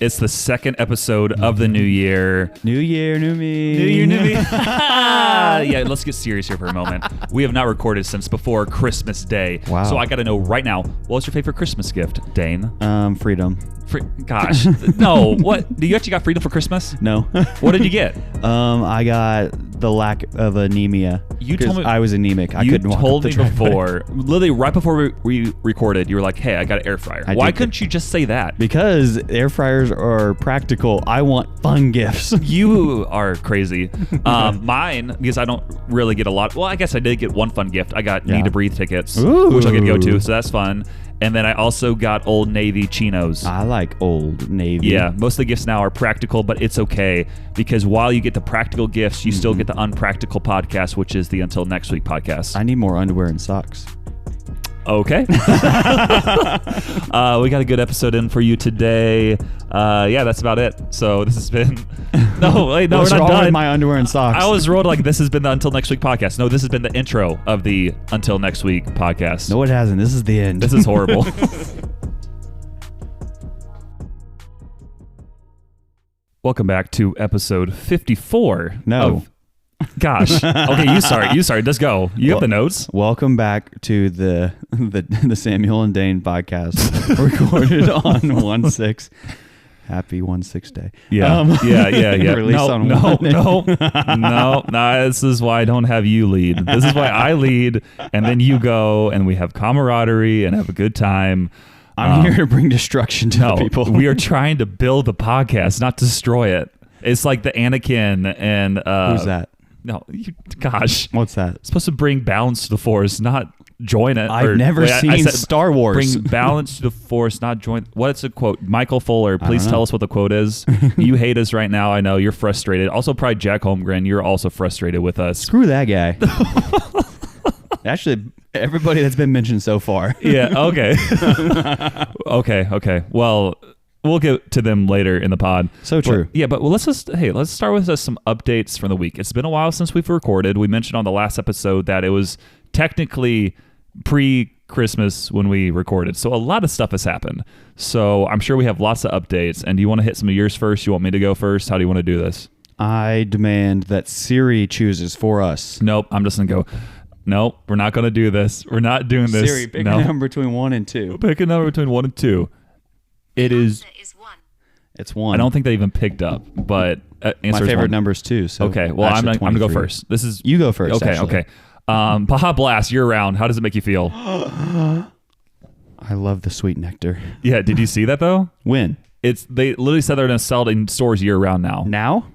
It's the second episode of the new year. New year, new me. New year, new me. Yeah, let's get serious here for a moment. We have not recorded since before Christmas Day. Wow. So I got to know right now, what's your favorite Christmas gift, Dane? Freedom. Gosh. No. What? You actually got freedom for Christmas? No. What did you get? I got the lack of anemia. You told me I was anemic. I you couldn't walk told up me the driveway. before, literally right before we recorded, you were like, hey, I got an air fryer. Why couldn't you just say that? Because air fryers are practical. I want fun gifts. You are crazy. Mine, because I don't really get a lot. Well, I guess I did get one fun gift. I got Need to Breathe tickets, which I'll get to go to, so that's fun. And then I also got Old Navy chinos. I like Old Navy. Yeah, most of the gifts now are practical, but it's okay because while you get the practical gifts, you still get the unpractical podcast, which is the Until Next Week podcast. I need more underwear and socks. Okay. We got a good episode in for you today. Yeah, that's about it. So this has been... No, wait, no, we're not done. With my underwear and socks? I was rolled like this has been the Until Next Week podcast. No, this has been the intro of the Until Next Week podcast. No, it hasn't. This is the end. This is horrible. Welcome back to episode 54. No. Gosh. Okay, you sorry. Let's go. You have the notes. Welcome back to the Samuel and Dane podcast recorded on 1/6. Happy 1/6 day. Yeah. Yeah. Released on No. This is why I don't have you lead. This is why I lead, and then you go, and we have camaraderie and have a good time. I'm here to bring destruction to the people. We are trying to build the podcast, not destroy it. It's like the Anakin and... Who's that? No, gosh. What's that? It's supposed to bring balance to the Force, not join it. I've never seen Star Wars. Bring balance to the Force, not join. What's a quote? Michael Fuller, please tell us what the quote is. You hate us right now. I know you're frustrated. Also, probably Jack Holmgren. You're also frustrated with us. Screw that guy. Actually, everybody that's been mentioned so far. Yeah. Okay. Okay. Well, we'll get to them later in the pod. So true. But let's start with some updates from the week. It's been a while since we've recorded. We mentioned on the last episode that it was technically pre-Christmas when we recorded. So a lot of stuff has happened. So I'm sure we have lots of updates. And do you want to hit some of yours first? You want me to go first? How do you want to do this? I demand that Siri chooses for us. Nope. I'm just going to go, nope, we're not going to do this. We're not doing this. Siri, pick a number between 1 and 2. Pick a number between 1 and 2. It is 1. It's 1. I don't think they even picked up, but my favorite number is 2. So okay, well, I'm going to go first. You go first. Okay. Baja Blast year round. How does it make you feel? I love the sweet nectar. Yeah, did you see that though? When? They literally said they're going to sell it in stores year round now. Now?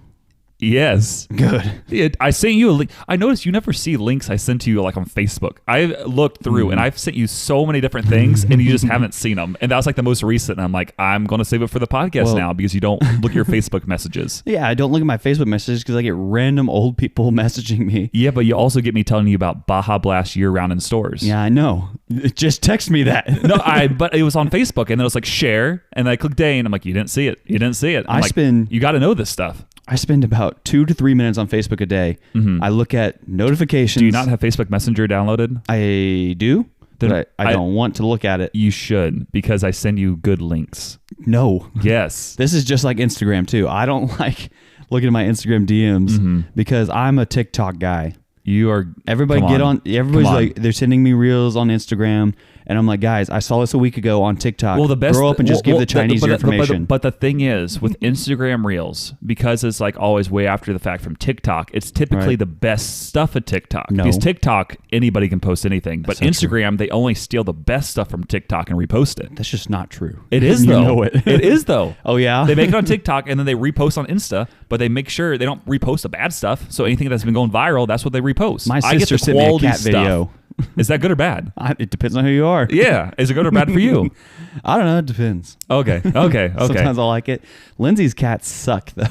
Yes. Good. I sent you a link. I noticed you never see links I sent to you like on Facebook. I looked through and I've sent you so many different things and you just haven't seen them. And that was like the most recent. And I'm like, I'm going to save it for the podcast now because you don't look at your Facebook messages. Yeah, I don't look at my Facebook messages because I get random old people messaging me. Yeah, but you also get me telling you about Baja Blast year round in stores. Yeah, I know. Just text me that. But it was on Facebook and it was like share and I clicked Dane. I'm like, you didn't see it. You got to know this stuff. I spend about 2 to 3 minutes on Facebook a day. I look at notifications. Do you not have Facebook Messenger downloaded? I do, but I don't want to look at it. You should, because I send you good links. No. Yes. This is just like Instagram, too. I don't like looking at my Instagram DMs because I'm a TikTok guy. You are... Everybody's like, they're sending me reels on Instagram. And I'm like, guys, I saw this a week ago on TikTok. Well, the best, grow up and just give the Chinese information. But the thing is, with Instagram Reels, because it's like always way after the fact from TikTok, it's typically the best stuff at TikTok. No. Because TikTok, anybody can post anything. But so Instagram, they only steal the best stuff from TikTok and repost it. That's just not true. It is, though. You know it. It is, though. Oh, yeah? They make it on TikTok, and then they repost on Insta, but they make sure they don't repost the bad stuff. So anything that's been going viral, that's what they repost. My sister sent me a cat video. Is that good or bad? It depends on who you are. Yeah. Is it good or bad for you? I don't know. It depends. Okay. Sometimes I like it. Lindsay's cats suck, though.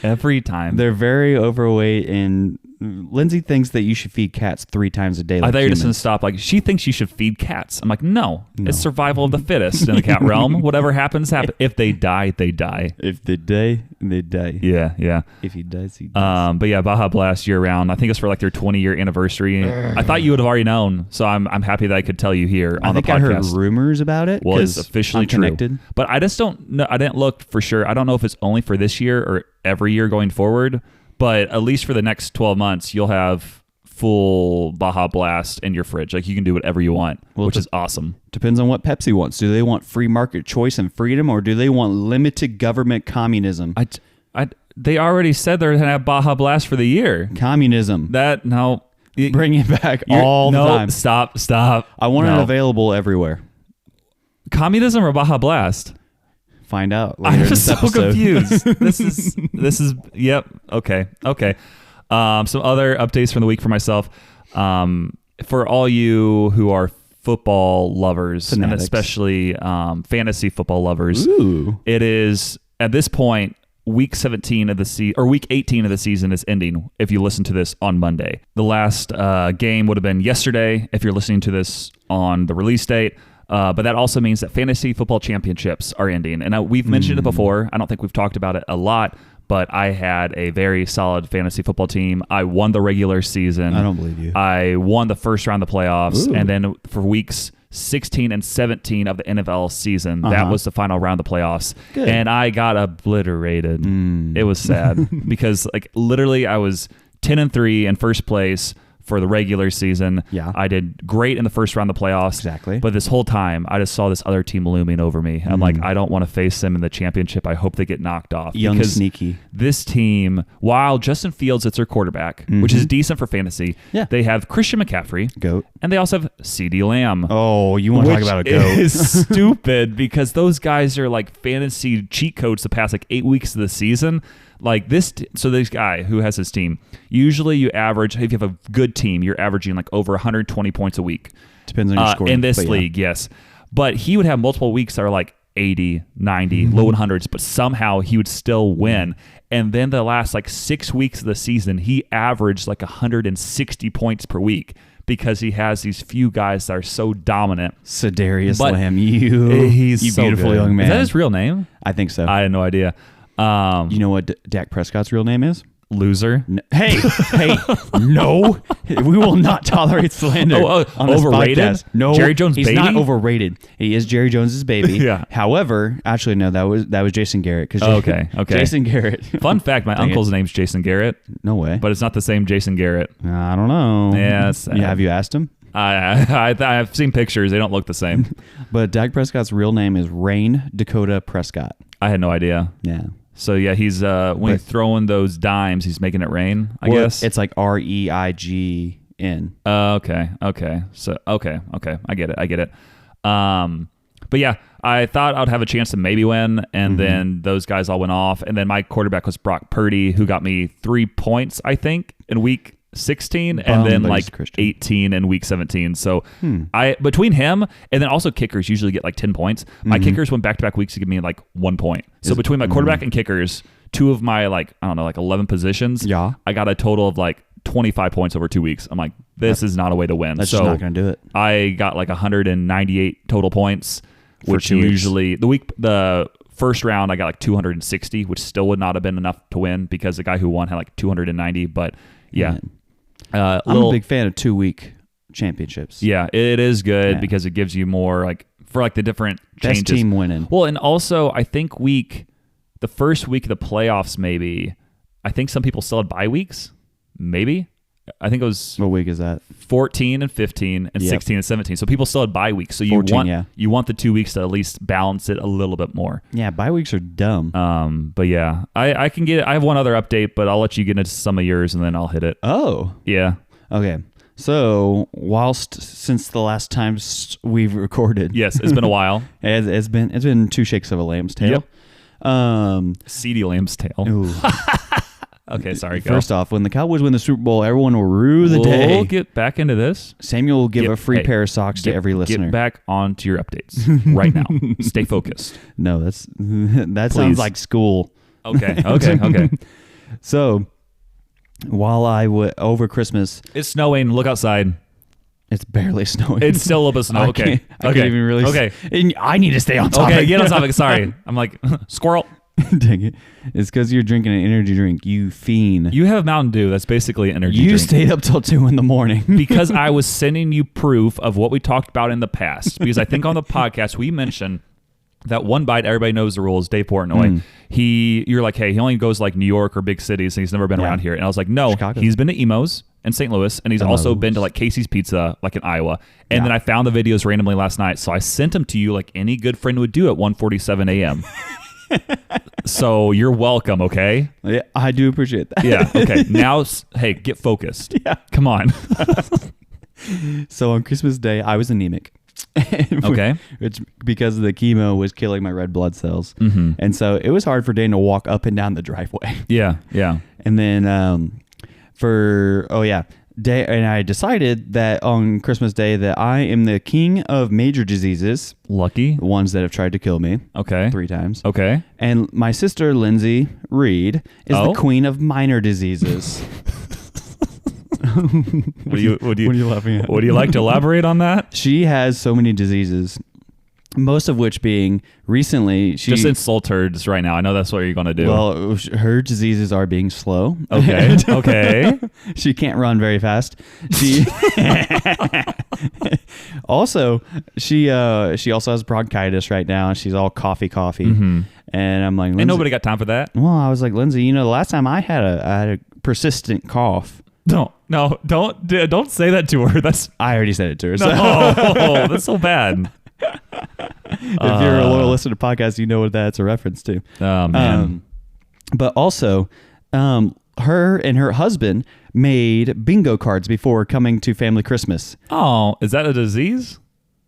Every time. They're very overweight and Lindsay thinks that you should feed cats 3 times a day. Like I thought you were just going humans. to stop. Like, she thinks you should feed cats. I'm like, no. It's survival of the fittest in the cat realm. Whatever happens, happens. If they die, they die. If they die, they die. Yeah. If he dies, he dies. But yeah, Baja Blast year round. I think it's for like their 20-year anniversary. I thought you would have already known, so I'm happy that I could tell you here on the podcast. I heard rumors about it. Well, it's officially true. Connected. But I just don't know. I didn't look for sure. I don't know if it's only for this year or every year going forward. But at least for the next 12 months, you'll have full Baja Blast in your fridge. Like, you can do whatever you want, which is awesome. Depends on what Pepsi wants. Do they want free market choice and freedom, or do they want limited government communism? They already said they're going to have Baja Blast for the year. Communism. Bring it back all the time. Stop. I want it available everywhere. Communism or Baja Blast? Find out. I'm just so confused. This is yep. Okay. Some other updates from the week for myself. For all you who are football lovers, Fanatics. and especially fantasy football lovers, it is at this point week 17 of the season, or week 18 of the season is ending. If you listen to this on Monday, the last game would have been yesterday. If you're listening to this on the release date. But that also means that fantasy football championships are ending. And we've mentioned it before. I don't think we've talked about it a lot, but I had a very solid fantasy football team. I won the regular season. I don't believe you. I won the first round of the playoffs. And then for weeks 16 and 17 of the NFL season, that was the final round of the playoffs. Good. And I got obliterated. It was sad because literally I was 10-3 in first place for the regular season. Yeah. I did great in the first round of the playoffs. Exactly. But this whole time, I just saw this other team looming over me. I'm like, I don't want to face them in the championship. I hope they get knocked off. Young sneaky. This team, while Justin Fields is their quarterback, which is decent for fantasy, they have Christian McCaffrey. Goat. And they also have CeeDee Lamb. Oh, you want to talk about a goat. Is stupid because those guys are like fantasy cheat codes the past 8 weeks of the season. Like this guy who has his team, usually you average, if you have a good team, you're averaging over 120 points a week. Depends on your score. In this league, yes. But he would have multiple weeks that are 80, 90, low 100s, but somehow he would still win. And then the last 6 weeks of the season, he averaged 160 points per week because he has these few guys that are so dominant. Sedarius Lamb, he's you so beautiful good. Young man. Is that his real name? I think so. I had no idea. You know what Dak Prescott's real name is? Loser. Hey, no. We will not tolerate slander on this overrated? podcast. No, Jerry Jones' he's baby? not overrated. He is Jerry Jones's baby. Yeah. However, actually, no, that was Jason Garrett. Okay. Jason Garrett. Fun fact, my uncle's name's Jason Garrett. No way. But it's not the same Jason Garrett. I don't know. Yeah, have you asked him? I've seen pictures. They don't look the same. But Dak Prescott's real name is Rain Dakota Prescott. I had no idea. Yeah. So yeah, he's when he's throwing those dimes, he's making it rain. I guess it's like REIGN. Okay. So okay. I get it. But yeah, I thought I'd have a chance to maybe win, and then those guys all went off, and then my quarterback was Brock Purdy, who got me 3 points, I think, in week 16 and then 18 in week 17. So I between him and then also kickers usually get 10 points. My kickers went back-to-back weeks to give me 1 point. So between my quarterback and kickers, 2 of my 11 positions, I got a total of 25 points over 2 weeks. I'm like, this is not a way to win. That's just not going to do it. I got 198 total points, which usually the first round I got 260, which still would not have been enough to win because the guy who won had 290. But yeah. I'm a big fan of 2-week championships. Yeah, it is good because it gives you more for the different changes. Best team winning. Well, and also I think the first week of the playoffs, maybe I think some people still had bye weeks. Maybe I think it was what week is that? 14 and 15 and 16 and 17. So people still had bye weeks. So you 14, want the 2 weeks to at least balance it a little bit more. Yeah, bye weeks are dumb. But yeah, I can get it. I have one other update, but I'll let you get into some of yours and then I'll hit it. Oh. Yeah. Okay. So since the last time we've recorded, yes, it's been a while. it's been 2 shakes of a lamb's tail. Yep. Seedy lamb's tail. Ooh. Okay, sorry, go. First off, when the Cowboys win the Super Bowl, everyone will rue the day. We'll get back into this. Samuel will give a free pair of socks to every listener. Get back onto your updates right now. Stay focused. No, that sounds like school. Okay. So, while over Christmas. It's snowing. Look outside. It's barely snowing. It's still a little bit of snow. Okay. I can't even really. Okay. And I need to stay on topic. Okay, get on topic. Sorry. I'm like, squirrel. Dang it. It's because you're drinking an energy drink, you fiend. You have Mountain Dew. That's basically an energy drink. You stayed up till 2 a.m. Because I was sending you proof of what we talked about in the past. Because I think on the podcast we mentioned that one bite, everybody knows the rules, Dave Portnoy. You're like, hey, he only goes like New York or big cities, and he's never been around here. And I was like, no, Chicago. He's been to Emo's in St. Louis, and he's also been to like Casey's Pizza, like in Iowa. And then I found the videos randomly last night, so I sent them to you like any good friend would do at 1:47 a.m. So you're welcome, okay? Yeah, I do appreciate that. Yeah, okay. Now, hey, get focused. Yeah. Come on. So on Christmas Day, I was anemic. Okay. It's because the chemo was killing my red blood cells. And so it was hard for Dane to walk up and down the driveway. Yeah. And then and I decided that on Christmas Day that I am the king of major diseases. Lucky. The ones that have tried to kill me. Okay. 3 times. Okay. And my sister, Lindsay Reed, is the queen of minor diseases. What are you laughing at? Would you like to elaborate on that? She has so many diseases, most of which being recently she just insult her just right now. I know that's what you're going to do. Well, her diseases are being slow. Okay. Okay. She can't run very fast. She also has bronchitis right now. She's all coughy. And I'm like, Lindsay, ain't nobody got time for that. Well, I was like, Lindsay, the last time I had a persistent cough. Don't say that to her. I already said it to her. So. No, that's so bad. If you're a loyal listener to podcasts, you know what that's a reference to. Oh man. But also, her and her husband made bingo cards before coming to family Christmas. Oh, is that a disease?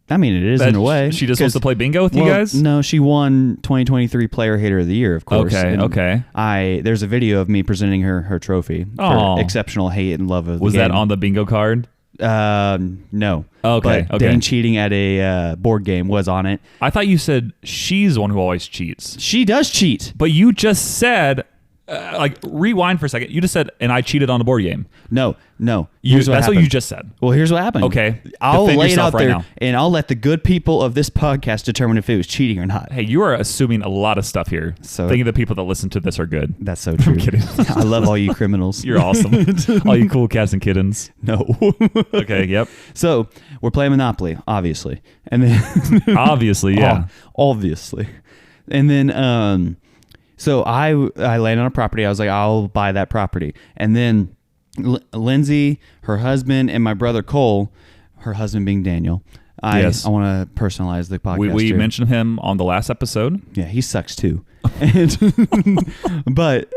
I mean, it is in a way. She just wants to play bingo with you guys? No, she won 2023 Player Hater of the Year, of course. Okay. There's a video of me presenting her trophy for exceptional hate and love of the game. Was that on the bingo card? No. Okay. But Dane cheating at a board game was on it. I thought you said she's the one who always cheats. She does cheat. But you just said, rewind for a second. You just said, and I cheated on a board game. No. That's what you just said. Well, here's what happened. Okay. I'll Defend lay it out right there, now. and I'll let the good people of this podcast determine if it was cheating or not. Hey, you are assuming a lot of stuff here. So thinking the people that listen to this are good. That's so true. I'm kidding. I love all you criminals. You're awesome. All you cool cats and kittens. No. Okay, yep. So we're playing Monopoly, obviously. And then obviously, yeah. Obviously. And then so I landed on a property. I was like, I'll buy that property. And then Lindsay, her husband, and my brother Cole, her husband being Daniel. I want to personalize the podcast. We mentioned him on the last episode. Yeah, he sucks too. But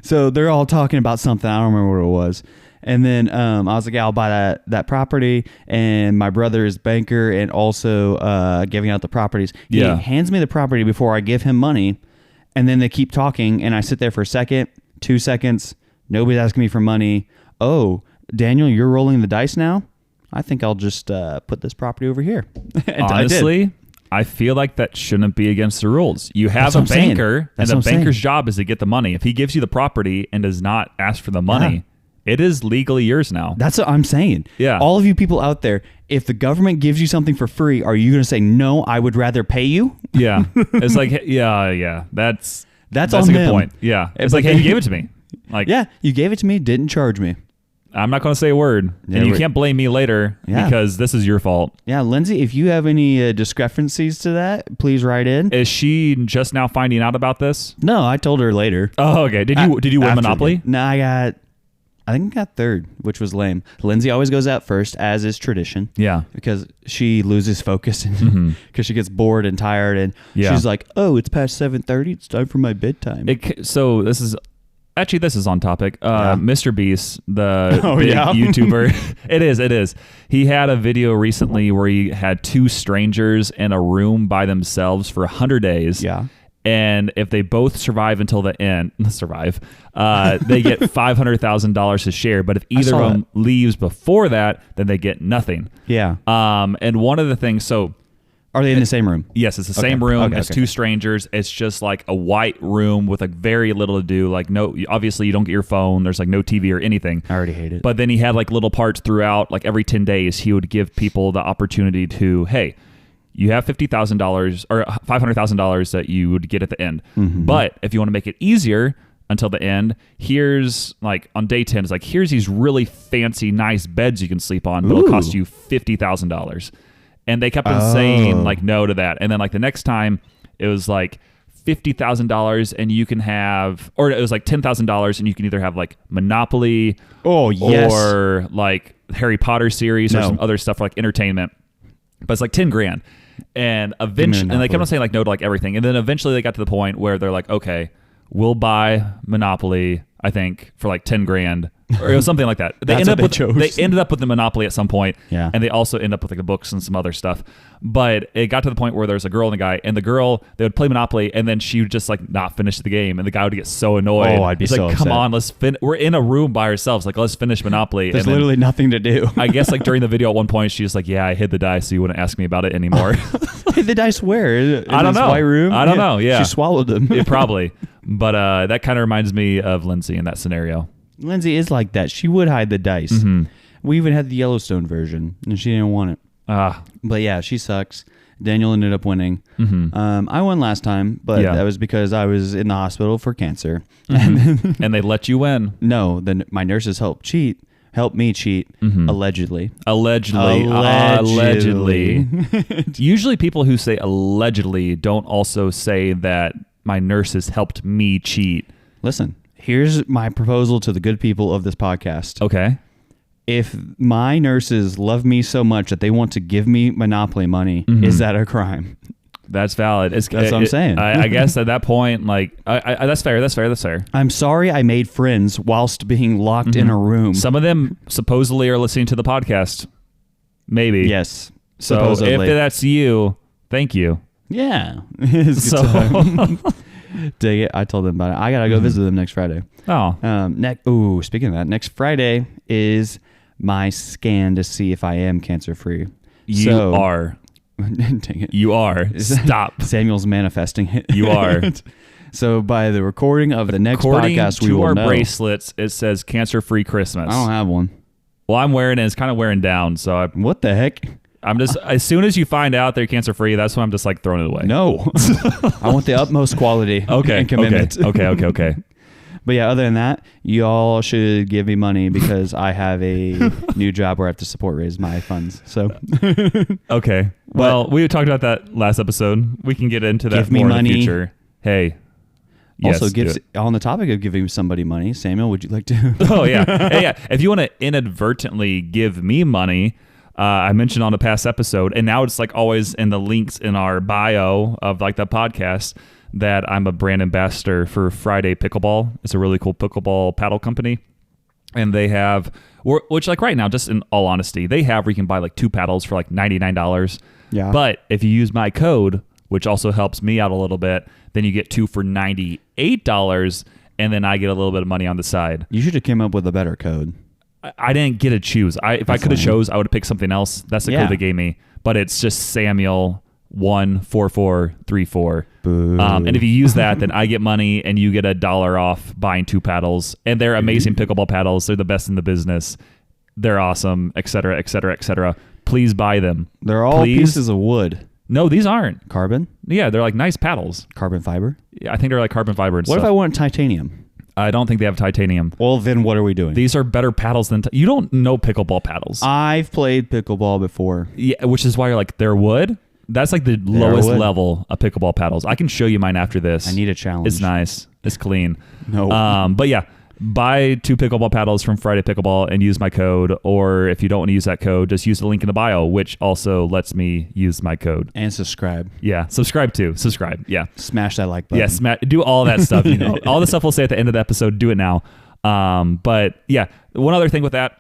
so they're all talking about something. I don't remember what it was. And then I was like, yeah, I'll buy that property. And my brother is banker and also giving out the properties. He hands me the property before I give him money. And then they keep talking. And I sit there for a second, 2 seconds. Nobody's asking me for money. Oh, Daniel, you're rolling the dice now? I think I'll just put this property over here. And honestly, I feel like that shouldn't be against the rules. You have a banker, and the banker's job is to get the money. If he gives you the property and does not ask for the money, it is legally yours now. That's what I'm saying. Yeah. All of you people out there, if the government gives you something for free, are you going to say, no, I would rather pay you? Yeah. It's like, yeah. That's on a good them. point. Yeah. It's like, hey, you gave it to me. Like, yeah, you gave it to me, didn't charge me. I'm not going to say a word. Yeah, and you can't blame me later because this is your fault. Yeah, Lindsay, if you have any discrepancies to that, please write in. Is she just now finding out about this? No, I told her later. Oh, okay. Did you win Monopoly? No, I think I got third, which was lame. Lindsay always goes out first, as is tradition. Yeah. Because she loses focus and because she gets bored and tired. And she's like, oh, it's past 7:30. It's time for my bedtime. So this is on topic. Mr. Beast, the big YouTuber. It is. He had a video recently where he had 2 strangers in a room by themselves for 100 days. Yeah. And if they both survive until the end, they get $500,000 to share. But if either of them leaves before that, then they get nothing. Yeah. And one of the things, Are they in the same room? Yes, it's the same room. It's two strangers. It's just like a white room with like very little to do. Like obviously you don't get your phone. There's like no TV or anything. I already hate it. But then he had like little parts throughout. Like every 10 days, he would give people the opportunity to, hey, you have $50,000 or $500,000 that you would get at the end. But if you want to make it easier until the end, here's like on day 10, it's like, here's these really fancy, nice beds you can sleep on, but it'll cost you $50,000. And they kept on saying like no to that. And then like the next time it was like $50,000 and you can have, or it was like $10,000 and you can either have like Monopoly or like Harry Potter series or some other stuff for like entertainment. But it's like 10 grand. And eventually, and they kept on saying like no to like everything. And then eventually they got to the point where they're like, okay, we'll buy Monopoly, I think, for like 10 grand. Or it was something like that. They ended up with the Monopoly at some point, and they also end up with like the books and some other stuff. But it got to the point where there's a girl and a guy, and the girl, they would play Monopoly, and then she would just like not finish the game, and the guy would get so annoyed. Oh, I'd be so like, upset. come on, we're in a room by ourselves, like let's finish Monopoly. There's literally nothing to do. I guess like during the video at one point, she's like, yeah, I hid the dice, so you wouldn't ask me about it anymore. Hid the dice where? I don't know. White room? I don't know. Yeah, she swallowed them. Probably. But that kind of reminds me of Lindsay in that scenario. Lindsay is like that. She would hide the dice. We even had the Yellowstone version, and she didn't want it. But yeah, she sucks. Daniel ended up winning. I won last time, but that was because I was in the hospital for cancer. And they let you win. No, then my nurses helped me cheat, allegedly. Allegedly. Usually people who say allegedly don't also say that my nurses helped me cheat. Listen, here's my proposal to the good people of this podcast. Okay. If my nurses love me so much that they want to give me Monopoly money, is that a crime? That's valid. That's what I'm saying. I guess at that point, like, that's fair. That's fair. I'm sorry I made friends whilst being locked in a room. Some of them supposedly are listening to the podcast. Maybe. Yes. So supposedly. if that's you, thank you. Yeah. So Dang it. I told them about it. I got to go visit them next Friday. Oh. Speaking of that, next Friday is my scan to see if I am cancer-free. You are. Dang it. You are. Stop. Samuel's manifesting it. You are. So by the recording of the next podcast, we will know. According to our bracelets, it says cancer-free Christmas. I don't have one. Well, I'm wearing it. It's kind of wearing down. So what the heck? I'm just, as soon as you find out they're cancer-free, that's when I'm just like throwing it away. No. I want the utmost quality and commitment. Okay. But yeah, other than that, you all should give me money because I have a new job where I have to raise my funds. So okay. Well, we talked about that last episode. We can get into that more in the future. Hey. Yes, also, on the topic of giving somebody money, Samuel, would you like to? Oh, yeah. Hey, yeah. If you want to inadvertently give me money, I mentioned on a past episode, and now it's like always in the links in our bio of like the podcast, that I'm a brand ambassador for Friday Pickleball. It's a really cool pickleball paddle company. And they have, which like right now, just in all honesty, they have where you can buy like 2 paddles for like $99. Yeah. But if you use my code, which also helps me out a little bit, then you get 2 for $98, and then I get a little bit of money on the side. You should have came up with a better code. I didn't get to choose. If I could have chose, I would have picked something else. That's the code they gave me. But it's just Samuel 14434. And if you use that, then I get money and you get $1 off buying 2 paddles. And they're amazing pickleball paddles. They're the best in the business. They're awesome, etc., etc., etc. Please buy them. They're all pieces of wood. No, these aren't. Carbon? Yeah, they're like nice paddles. Carbon fiber? Yeah, I think they're like carbon fiber and stuff. What if I want titanium? I don't think they have titanium. Well, then what are we doing? These are better paddles than... you don't know pickleball paddles. I've played pickleball before. Yeah, which is why you're like, they're wood? That's like the lowest level of pickleball paddles. I can show you mine after this. I need a challenge. It's nice. It's clean. No. But yeah, buy 2 pickleball paddles from Friday Pickleball and use my code. Or if you don't want to use that code, just use the link in the bio, which also lets me use my code. And subscribe. Yeah, subscribe too. Subscribe. Yeah. Smash that like button. Yeah, do all that stuff. You know, all the stuff we'll say at the end of the episode. Do it now. But yeah, one other thing with that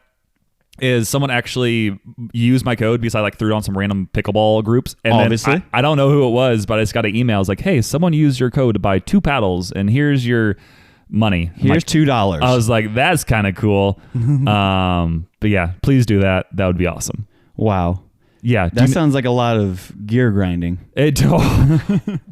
is someone actually used my code because I like threw it on some random pickleball groups. And obviously, I don't know who it was, but I just got an email. It's like, hey, someone used your code to buy 2 paddles, and here's your money. Here's $2. I was like, that's kind of cool. But yeah, please do that. That would be awesome. Wow. Yeah. That sounds like a lot of gear grinding.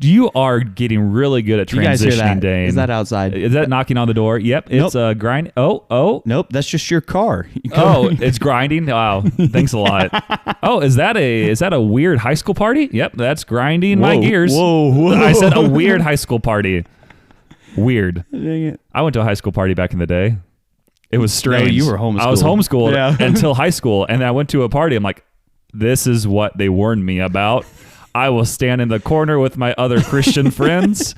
You are getting really good at You guys hear transitioning, that? Dane. Is that outside? Is that knocking on the door? Yep. It's Nope. grind. Oh. Nope, that's just your car. Oh, it's grinding. Wow. Thanks a lot. Oh, is that a weird high school party? Yep. That's grinding my gears. Whoa. I said a weird high school party. Weird. Dang it. I went to a high school party back in the day. It was strange. No, you were homeschooled. I was homeschooled Yeah. until high school, and I went to a party. I'm like, this is what they warned me about. I will stand in the corner with my other Christian friends.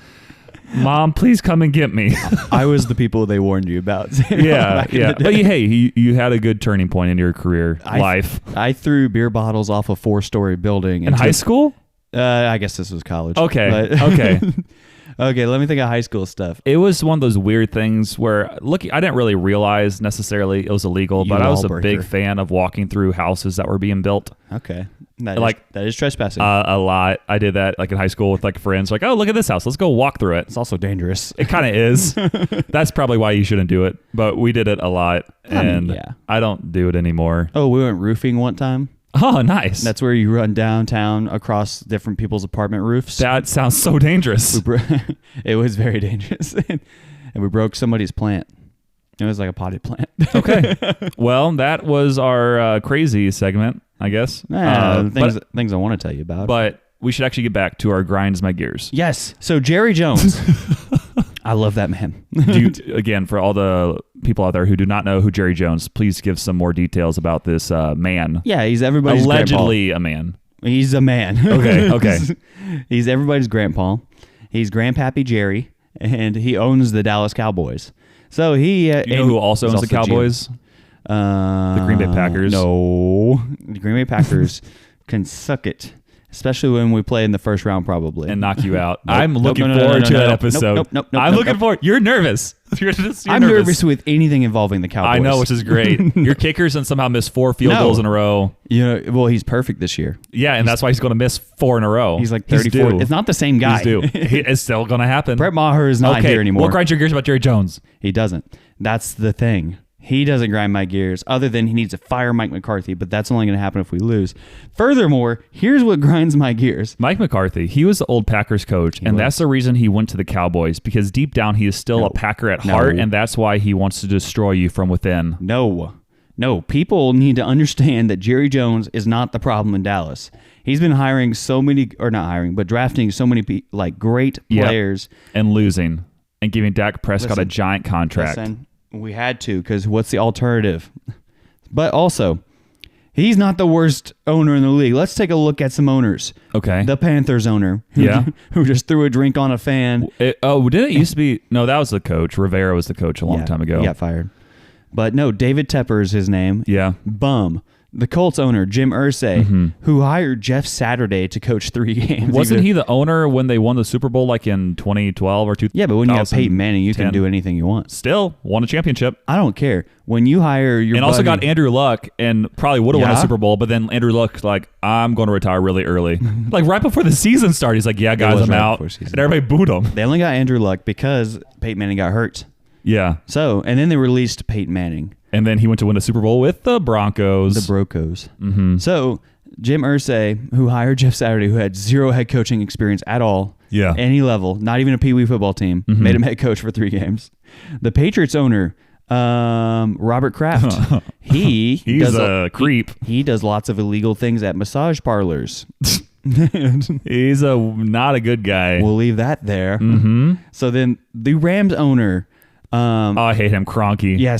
Mom, please come and get me. I was the people they warned you about. Yeah. Back in the day. But you had a good turning point in your career life. I threw beer bottles off a 4-story building. In high school? I guess this was college. Okay. But- Okay. Okay, let me think of high school stuff. It was one of those weird things where, I didn't really realize necessarily it was illegal, but I was a big fan of walking through houses that were being built. Okay. Like- that is trespassing. A lot. I did that in high school with friends. Like, oh, look at this house. Let's go walk through it. it's also dangerous. It kind of is. That's probably why you shouldn't do it. But we did it a lot, and yeah. I don't do it anymore. Oh, we went roofing one time. Oh, nice. That's where you run downtown across different people's apartment roofs. That sounds so dangerous. It was very dangerous. And we broke somebody's plant. It was like a potted plant. Okay. Well, that was our crazy segment, I guess. Things I want to tell you about. But we should actually get back to our grinds my gears. Yes. So Jerry Jones. I love that man. Again, for all the people out there who do not know who Jerry Jones, please give some more details about this man. Yeah, he's everybody's allegedly grandpa. a man. He's a man. Okay. He's everybody's grandpa. He's Grandpappy Jerry, and he owns the Dallas Cowboys. So he... Do you know who also owns the Cowboys? The Green Bay Packers. No. The Green Bay Packers can suck it. Especially when we play in the first round, probably. And knock you out. Nope. I'm looking No, forward to that nope, episode. nope, I'm looking forward. You're nervous. You're I'm nervous with anything involving the Cowboys. I know, which is great. Your kickers and somehow missed 4 field goals in a row. Well, he's perfect this year. Yeah, and that's why he's going to miss 4 in a row. He's like 34. Due. It's not the same guy. He's due. It's still going to happen. Brett Maher is not here anymore. What grinds your gears about Jerry Jones? He doesn't. That's the thing. He doesn't grind my gears other than he needs to fire Mike McCarthy, but that's only going to happen if we lose. Furthermore, here's what grinds my gears. Mike McCarthy, he was the old Packers coach, and that's the reason he went to the Cowboys, because deep down he is still a Packer at heart, and that's why he wants to destroy you from within. No. People need to understand that Jerry Jones is not the problem in Dallas. He's been hiring so many, or not hiring, but drafting so many great players. And losing, and giving Dak Prescott a giant contract. Listen, we had to, because what's the alternative? But also, he's not the worst owner in the league. Let's take a look at some owners. Okay. The Panthers owner. Who just threw a drink on a fan. Didn't it used to be? No, that was the coach. Rivera was the coach a long time ago. He got fired. But no, David Tepper is his name. Yeah. Bum. The Colts owner, Jim Irsay, who hired Jeff Saturday to coach 3 games. Wasn't he the owner when they won the Super Bowl in 2012 or 2000? Yeah, but when you have Peyton Manning, you can do anything you want. Still won a championship. I don't care. When you hire your also got Andrew Luck and probably would have won a Super Bowl, but then Andrew Luck's like, I'm going to retire really early. Right before the season started, he's like, yeah, guys, I'm out. And everybody booed him. They only got Andrew Luck because Peyton Manning got hurt. Yeah. So, and then they released Peyton Manning. And then he went to win a Super Bowl with the Broncos. The Brocos. Mm-hmm. So, Jim Irsay, who hired Jeff Saturday, who had 0 head coaching experience at all, any level, not even a Pee Wee football team, made him head coach for 3 games. The Patriots owner, Robert Kraft, he's a creep. He does lots of illegal things at massage parlors. He's not a good guy. We'll leave that there. Mm-hmm. So then the Rams owner. I hate him, Kroenke. Yeah,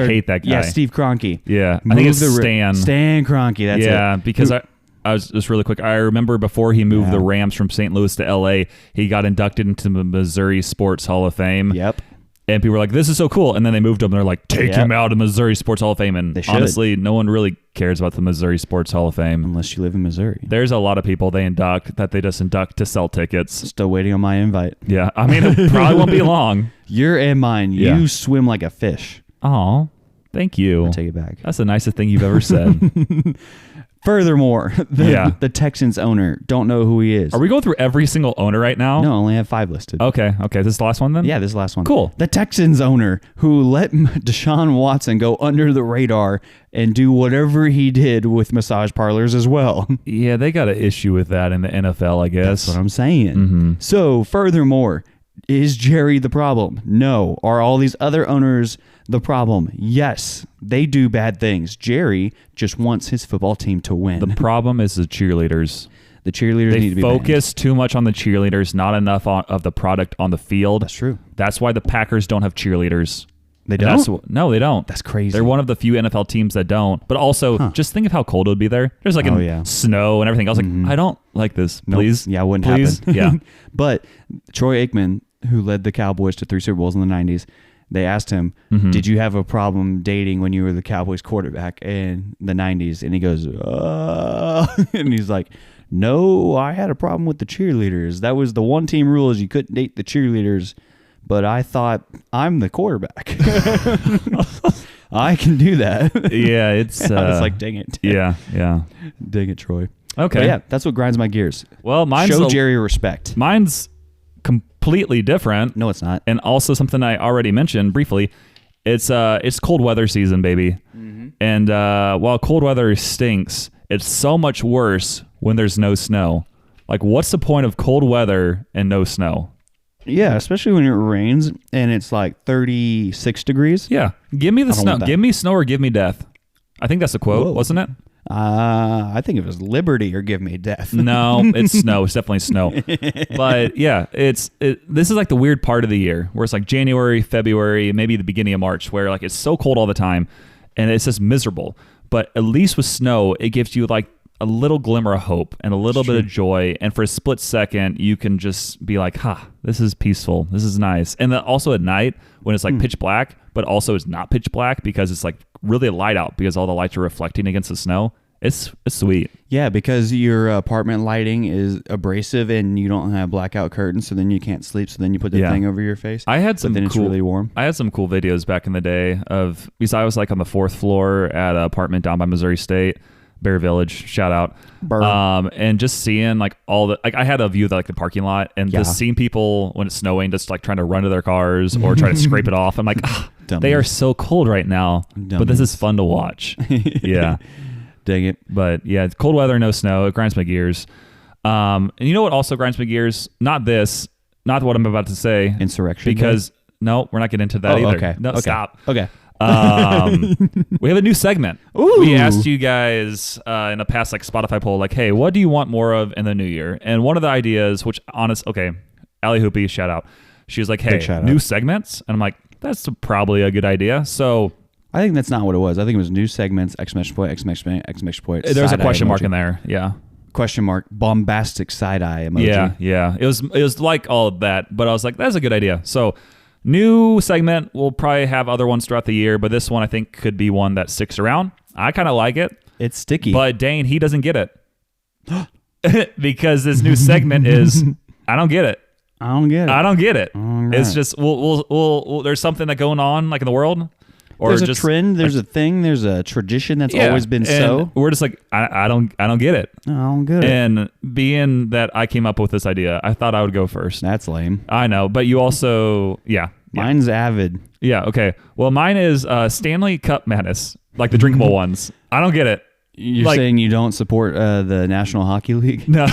hate that guy. Yeah, Steve Kroenke. Yeah, I think it's Stan. Stan Kroenke. That's it. Yeah, because I was just really quick. I remember before he moved the Rams from St. Louis to L.A., he got inducted into the Missouri Sports Hall of Fame. Yep. And people were like, this is so cool. And then they moved him. And they're like, take him out of Missouri Sports Hall of Fame. And honestly, no one really cares about the Missouri Sports Hall of Fame. Unless you live in Missouri. There's a lot of people they induct that they just induct to sell tickets. Still waiting on my invite. Yeah. I mean, it probably won't be long. You're and mine. Yeah. You swim like a fish. Oh, thank you. I'll take it back. That's the nicest thing you've ever said. Furthermore, the Texans owner, don't know who he is. Are we going through every single owner right now? No, I only have 5 listed. Okay. This is the last one then? Yeah, this is the last one. Cool. The Texans owner who let Deshaun Watson go under the radar and do whatever he did with massage parlors as well. Yeah, they got an issue with that in the NFL, I guess. That's what I'm saying. Mm-hmm. So, furthermore, is Jerry the problem? No. Are all these other owners the problem? Yes. They do bad things. Jerry just wants his football team to win. The problem is the cheerleaders. The cheerleaders need to be focus too much on the cheerleaders, not enough of the product on the field. That's true. That's why the Packers don't have cheerleaders. They don't? No, they don't. That's crazy. They're one of the few NFL teams that don't. But also, just think of how cold it would be there. There's like snow and everything. I was like, I don't like this. Please. Yeah, it wouldn't happen. Yeah. But Troy Aikman, who led the Cowboys to 3 Super Bowls in the 90s, they asked him, did you have a problem dating when you were the Cowboys quarterback in the 90s? And he goes, and he's like, no, I had a problem with the cheerleaders. That was the one team rule is you couldn't date the cheerleaders. But I thought, I'm the quarterback. I can do that. Yeah, it's... I was like, dang it. Yeah. Dang it, Troy. Okay. But yeah, that's what grinds my gears. Well, Show Jerry respect. Mine's completely different. No, it's not. And also something I already mentioned briefly. It's cold weather season, baby. Mm-hmm. And while cold weather stinks, it's so much worse when there's no snow. Like, what's the point of cold weather and no snow? Yeah, especially when it rains and it's like 36 degrees. Yeah. Give me the snow. Give me snow or give me death. I think that's the quote, wasn't it? I think it was liberty or give me death. No, it's snow. It's definitely snow. But yeah, this is like the weird part of the year where it's like January, February, maybe the beginning of March, where like it's so cold all the time and it's just miserable. But at least with snow, it gives you like a little glimmer of hope and a little bit of joy. And for a split second, you can just be like, this is peaceful. This is nice. And then also at night when it's like pitch black, but also it's not pitch black because it's like really light out because all the lights are reflecting against the snow. It's sweet. Yeah, because your apartment lighting is abrasive and you don't have blackout curtains, so then you can't sleep. So then you put the thing over your face. Then it's really warm. I had some cool videos back in the day because I was like on the 4th floor at an apartment down by Missouri State. Bear Village, shout out. And just seeing like all the, like I had a view of like the parking lot and just seeing people when it's snowing, just like trying to run to their cars or try to scrape it off. I'm like, they are so cold right now, but this is fun to watch. Yeah. Dang it. But yeah, it's cold weather, no snow. It grinds my gears. And you know what also grinds my gears? Not what I'm about to say. Insurrection. Because no, we're not getting into that either. Okay. No, okay. Stop. Okay. We have a new segment. Ooh. We asked you guys in a past like Spotify poll, like, hey, what do you want more of in the new year? And one of the ideas, which Allie Hoopy, shout out. She was like, hey, new segments. And I'm like, that's probably a good idea. So I think that's not what it was. I think it was new segments, exclamation point. There's a question mark in there. Yeah. Question mark, bombastic side eye emoji. Yeah. It was like all of that, but I was like, that's a good idea. So new segment. We'll probably have other ones throughout the year, but this one I think could be one that sticks around. I kind of like it. It's sticky. But Dane, he doesn't get it. Because this new segment is, I don't get it. I don't get it. Right. It's just, we'll there's something that going on like in the world. Or there's just a trend, there's a thing, there's a tradition that's always been so. We're just like, I don't get it. I don't get it. And being that I came up with this idea, I thought I would go first. That's lame. I know, but you also, Mine's Avid. Yeah, okay. Well, mine is Stanley Cup Madness, like the drinkable ones. I don't get it. You're saying you don't support the National Hockey League? No,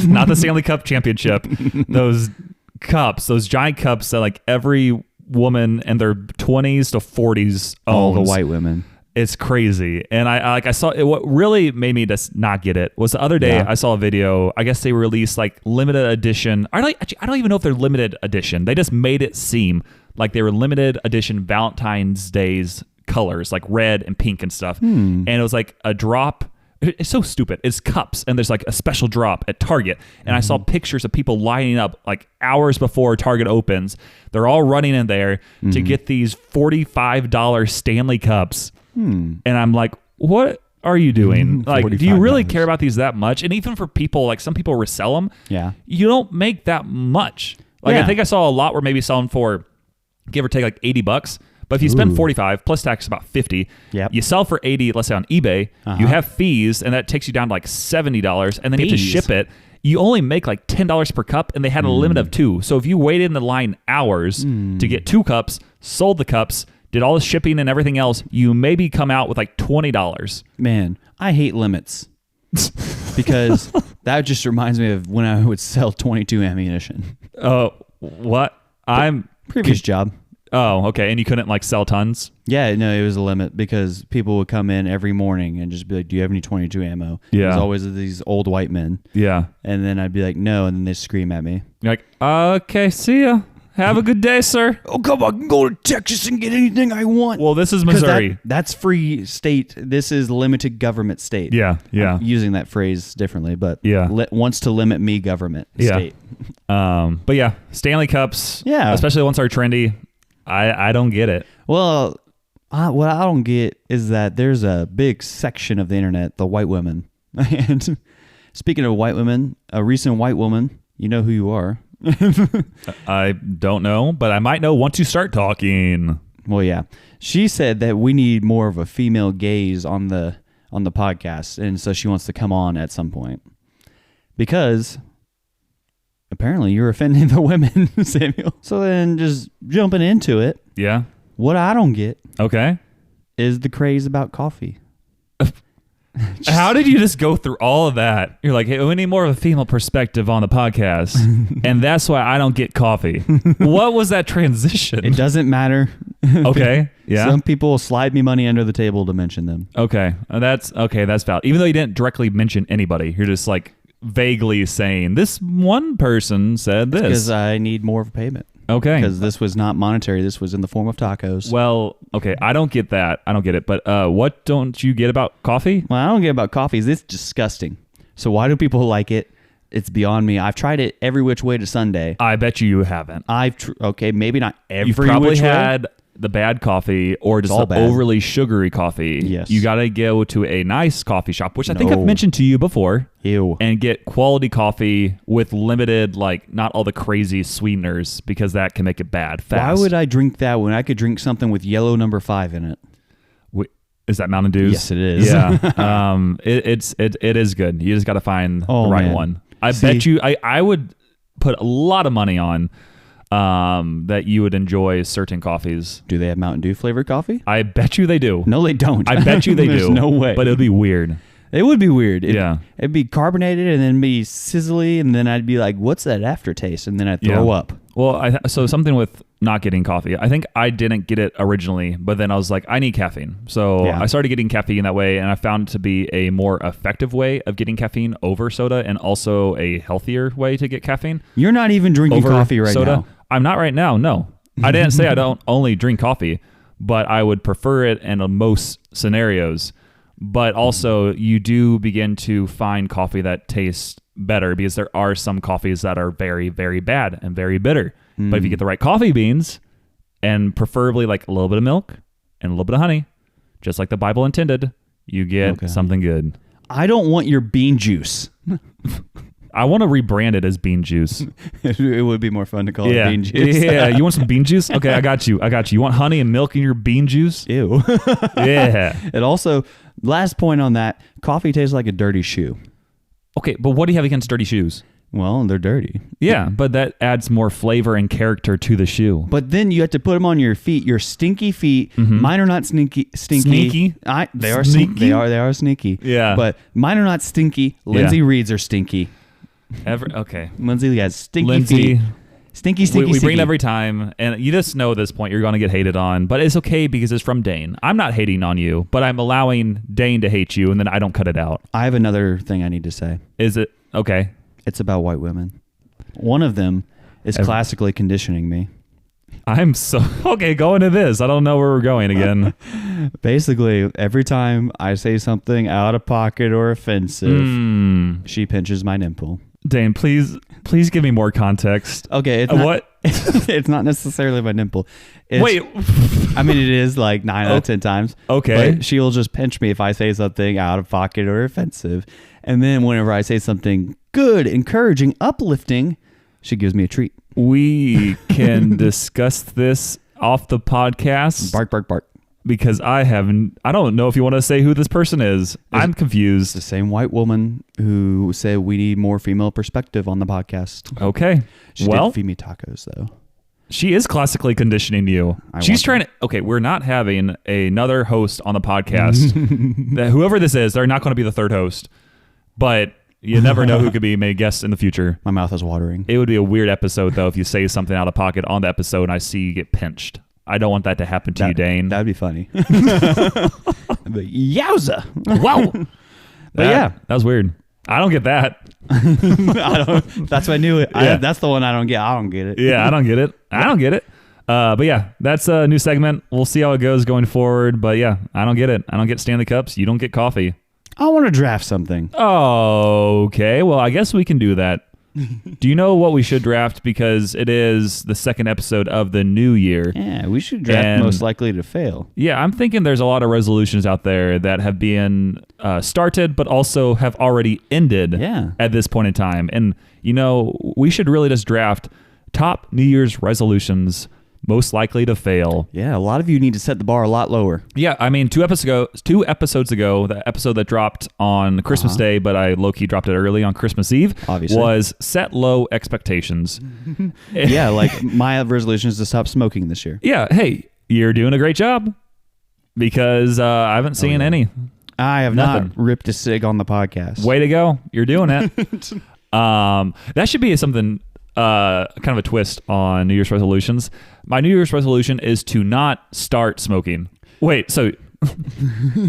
not the Stanley Cup Championship. Those cups, those giant cups that like every woman in their 20s to 40s owns. All the white women. It's crazy. And I saw it. What really made me just not get it was the other day I saw a video. I guess they released like limited edition. I don't even know if they're limited edition. They just made it seem like they were limited edition Valentine's Day's colors, like red and pink and stuff. And it was like a drop. It's so stupid. It's cups, and there's like a special drop at Target. And I saw pictures of people lining up like hours before Target opens. They're all running in there to get these $45 Stanley Cups. And I'm like, what are you doing? Like, do you really care about these that much? And even for people, like some people resell them. Yeah. You don't make that much. Like I think I saw a lot where maybe selling for give or take like $80. But if you spend 45 plus tax, about 50. Yep. You sell for 80, let's say on eBay. You have fees, and that takes you down to like $70, and then you have to ship it. You only make like $10 per cup, and they had a limit of 2. So if you waited in the line hours to get 2 cups, sold the cups, did all the shipping and everything else, you maybe come out with like $20. Man, I hate limits because that just reminds me of when I would sell 22 ammunition. What? Previous job. Oh, okay. And you couldn't like sell tons? Yeah, no, it was a limit because people would come in every morning and just be like, do you have any 22 ammo? Yeah. There's always these old white men. Yeah. And then I'd be like, no, and then they scream at me. You're like, okay, see ya. Have a good day, sir. Oh, come on, I can go to Texas and get anything I want. Well, this is Missouri. That's free state. This is limited government state. Yeah. I'm using that phrase differently, but yeah. Wants to limit me government state. But yeah, Stanley Cups, especially once are trendy, I don't get it. Well, what I don't get is that there's a big section of the internet, the white women. And speaking of white women, a recent white woman, you know who you are. I don't know, but I might know once you start talking. Well, yeah. She said that we need more of a female gaze on the podcast, and so she wants to come on at some point. Because apparently you're offending the women, Samuel. So then just jumping into it. Yeah. What I don't get is the craze about coffee. How did you just go through all of that? You're like, hey, we need more of a female perspective on the podcast. And that's why I don't get coffee. What was that transition? It doesn't matter. Okay. Yeah. Some people will slide me money under the table to mention them. Okay. That's valid. Even though you didn't directly mention anybody, you're just like vaguely saying, this one person said this. Because I need more of a payment. Okay. Because this was not monetary. This was in the form of tacos. Well, okay. I don't get that. I don't get it. But what don't you get about coffee? Well, I don't get about coffee. It's disgusting. So why do people like it? It's beyond me. I've tried it every which way to Sunday. I bet you haven't. Okay, maybe not every You've probably which had way. The bad coffee or just the bad. overly sugary coffee. Yes. You got to go to a nice coffee shop, which I think No. I've mentioned to you before. Ew. And get quality coffee with limited, like, not all the crazy sweeteners because that can make it bad fast. Why would I drink that when I could drink something with yellow number 5 in it? Is that Mountain Dew? Yes, it is. Yeah. It is good. You just got to find the right one. I bet you, I would put a lot of money on that you would enjoy certain coffees. Do they have Mountain Dew flavored coffee? I bet you they do. No, they don't. I bet you they There's do. no way. But it would be weird. It would be weird. It'd be carbonated and then be sizzly, and then I'd be like, "What's that aftertaste?" And then I'd throw up. Well, so something with not getting coffee. I think I didn't get it originally, but then I was like, I need caffeine. So I started getting caffeine that way, and I found it to be a more effective way of getting caffeine over soda, and also a healthier way to get caffeine. You're not even drinking over coffee right soda. now. I'm not right now. No, I didn't say I don't only drink coffee, but I would prefer it in most scenarios. But also, you do begin to find coffee that tastes better because there are some coffees that are very, very bad and very bitter. But if you get the right coffee beans and preferably like a little bit of milk and a little bit of honey, just like the Bible intended, you get something good. I don't want your bean juice. I want to rebrand it as bean juice. It would be more fun to call it bean juice. Yeah, you want some bean juice? Okay, I got you. You want honey and milk in your bean juice? Ew. Yeah. It also, last point on that, coffee tastes like a dirty shoe. Okay, but what do you have against dirty shoes? Well, they're dirty. Yeah, but that adds more flavor and character to the shoe. But then you have to put them on your feet. Your stinky feet. Mine are not stinky. Sneaky? They are Sneaky? They are sneaky. Yeah. But mine are not stinky. Lindsay Reed's are stinky. Okay. Lindsay has stinky Lindsay, feet. Stinky. We bring it every time, and you just know at this point you're going to get hated on, but it's okay because it's from Dane. I'm not hating on you, but I'm allowing Dane to hate you, and then I don't cut it out. I have another thing I need to say. Is it? Okay. It's about white women. One of them is classically conditioning me. I'm so... Okay, go into this. I don't know where we're going again. Basically, every time I say something out of pocket or offensive, she pinches my nipple. Dane, please give me more context. Okay, it's what? It's not necessarily my nipple. Wait. I mean, it is like 9 out of 10 times. Okay. But she'll just pinch me if I say something out of pocket or offensive. And then whenever I say something good, encouraging, uplifting, she gives me a treat. We can discuss this off the podcast. Bark, bark, bark. Because I don't know if you want to say who this person is. I'm confused. The same white woman who said we need more female perspective on the podcast. Okay. She did feed me tacos, though. She is classically conditioning you. She's trying to... Okay, we're not having another host on the podcast. That whoever this is, they're not going to be the third host. But you never know who could be made guest in the future. My mouth is watering. It would be a weird episode, though, if you say something out of pocket on the episode and I see you get pinched. I don't want that to happen to you, Dane. That'd be funny. But yowza. Wow. But that was weird. I don't get that. That's what I knew. Yeah. That's the one I don't get. I don't get it. Yeah, I don't get it. But yeah, that's a new segment. We'll see how it goes going forward. But yeah, I don't get it. I don't get Stanley Cups. You don't get coffee. I want to draft something. Okay. Well, I guess we can do that. Do you know what we should draft? Because it is the second episode of the new year. Yeah, we should draft most likely to fail. Yeah, I'm thinking there's a lot of resolutions out there that have been started, but also have already ended at this point in time. And, we should really just draft top New Year's resolutions most likely to fail. Yeah, a lot of you need to set the bar a lot lower. Yeah, I mean, 2 episodes ago, the episode that dropped on Christmas Day, but I low-key dropped it early on Christmas Eve, obviously, was set low expectations. Yeah, like my resolution is to stop smoking this year. Yeah, hey, you're doing a great job because I haven't seen any. I have not ripped a cig on the podcast. Way to go. You're doing it. That should be something... kind of a twist on New Year's resolutions. My New Year's resolution is to not start smoking. Wait, so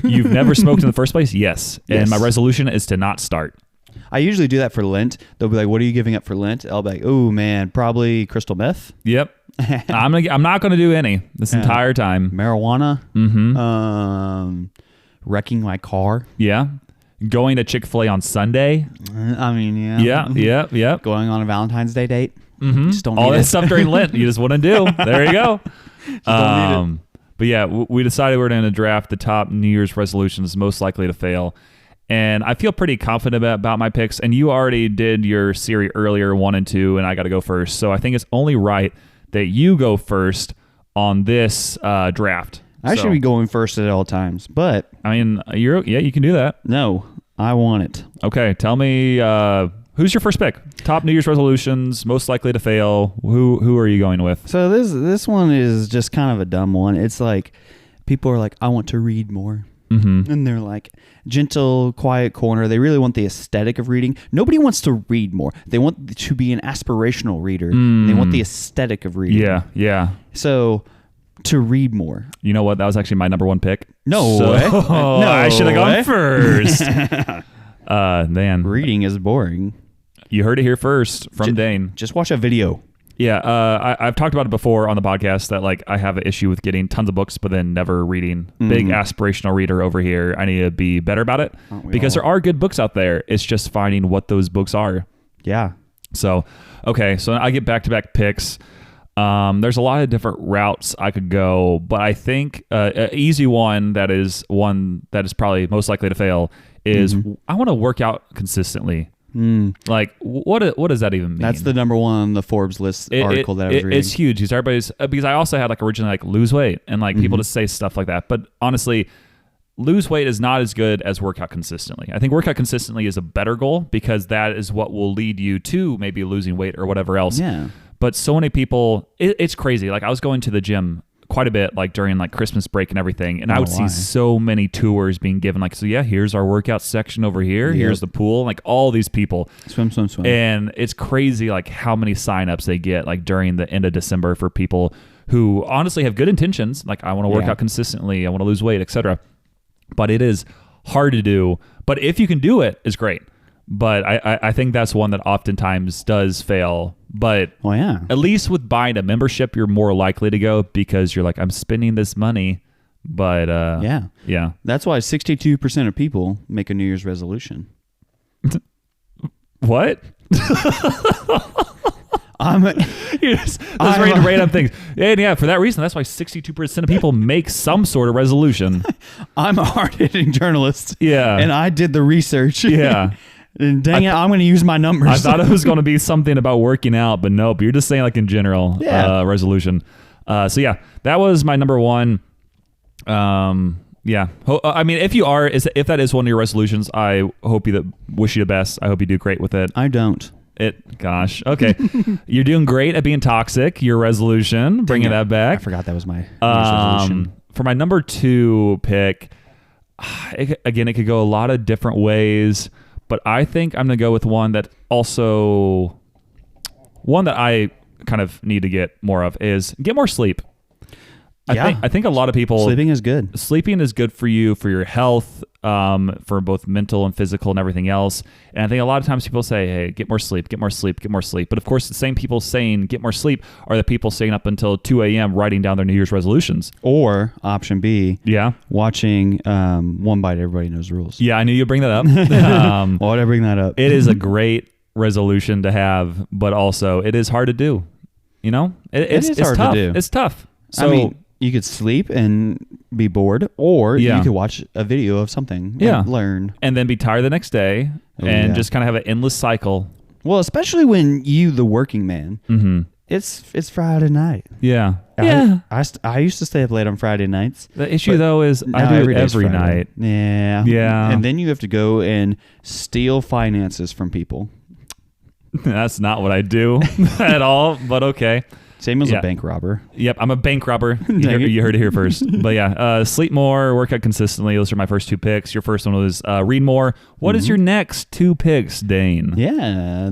you've never smoked in the first place? Yes. And my resolution is to not start. I usually do that for Lent. They'll be like, "What are you giving up for Lent?" I'll be like, "Oh man, probably crystal meth." Yep. I'm not going to do any this entire time. Marijuana. Mm-hmm. Wrecking my car. Yeah. Going to Chick-fil-A on Sunday. I mean, yeah. Yeah. Going on a Valentine's Day date. Mm-hmm. Just don't all need that stuff during Lent you just wouldn't do. There you go. Don't need it. But yeah, we decided we're going to draft the top New Year's resolutions most likely to fail. And I feel pretty confident about my picks. And you already did your Siri earlier, 1 and 2, and I got to go first. So I think it's only right that you go first on this draft. I should be going first at all times, but I mean, you can do that. No, I want it. Okay, tell me who's your first pick? Top New Year's resolutions most likely to fail. Who are you going with? So this one is just kind of a dumb one. It's like people are like, I want to read more. Mm-hmm. And they're like, gentle, quiet corner. They really want the aesthetic of reading. Nobody wants to read more. They want to be an aspirational reader. They want the aesthetic of reading. Yeah. So to read more. You know what? That was actually my number 1 pick. No way. No, I should have gone first. Dan. Reading is boring. You heard it here first from Dane. Just watch a video. Yeah, I've talked about it before on the podcast that like I have an issue with getting tons of books but then never reading. Big aspirational reader over here. I need to be better about it because there are good books out there. It's just finding what those books are. Yeah. So, okay, so I get back-to-back picks. There's a lot of different routes I could go, but I think an easy one that is probably most likely to fail is I want to work out consistently. Like what does that even mean? That's the number 1 on the Forbes list article that I was reading. It's huge because I also had like originally like lose weight and like people just say stuff like that. But honestly, lose weight is not as good as workout consistently. I think workout consistently is a better goal because that is what will lead you to maybe losing weight or whatever else. Yeah. But so many people, it's crazy. Like I was going to the gym quite a bit, like during like Christmas break and everything, and I would see so many tours being given. Like, so yeah, here's our workout section over here. Yep. Here's the pool. Like all these people swim, and it's crazy like how many signups they get like during the end of December for people who honestly have good intentions. Like I want to work out consistently, I want to lose weight, etc. But it is hard to do. But if you can do it, it's great. But I think that's one that oftentimes does fail. But at least with buying a membership, you're more likely to go because you're like, I'm spending this money. But yeah. That's why 62% of people make a New Year's resolution. What? You're just ready to rate up things. And yeah, for that reason, that's why 62% of people make some sort of resolution. I'm a hard-hitting journalist. Yeah. And I did the research. Yeah. And dang it, I'm going to use my numbers. I thought it was going to be something about working out, but nope. You're just saying like in general resolution. So yeah, that was my number one. Yeah. I mean, if that is one of your resolutions, I hope wish you the best. I hope you do great with it. I don't. Gosh. Okay. You're doing great at being toxic. Your resolution, bringing that back. I forgot that was my resolution. For my number 2 pick, again, it could go a lot of different ways, but I think I'm going to go with one that I kind of need to get more of is get more sleep. I think a lot of people... Sleeping is good. Sleeping is good for you, for your health, for both mental and physical and everything else. And I think a lot of times people say, hey, get more sleep, get more sleep, get more sleep. But of course, the same people saying get more sleep are the people staying up until 2 a.m. writing down their New Year's resolutions. Or option B, watching One Bite Everybody Knows the Rules. Yeah, I knew you'd bring that up. Why would I bring that up? It is a great resolution to have, but also it is hard to do. You know? It's hard tough. to do. It's tough. So, I mean, you could sleep and be bored, or you could watch a video of something and learn. And then be tired the next day and just kind of have an endless cycle. Well, especially when the working man, it's Friday night. Yeah. I used to stay up late on Friday nights. The issue, though, is I do it every night. Yeah. Yeah. And then you have to go and steal finances from people. That's not what I do at all, but okay. Samuel's a bank robber. Yep, I'm a bank robber. You heard it here first. But yeah, sleep more, work out consistently. Those are my first 2 picks. Your first one was read more. What is your next 2 picks, Dane? Yeah,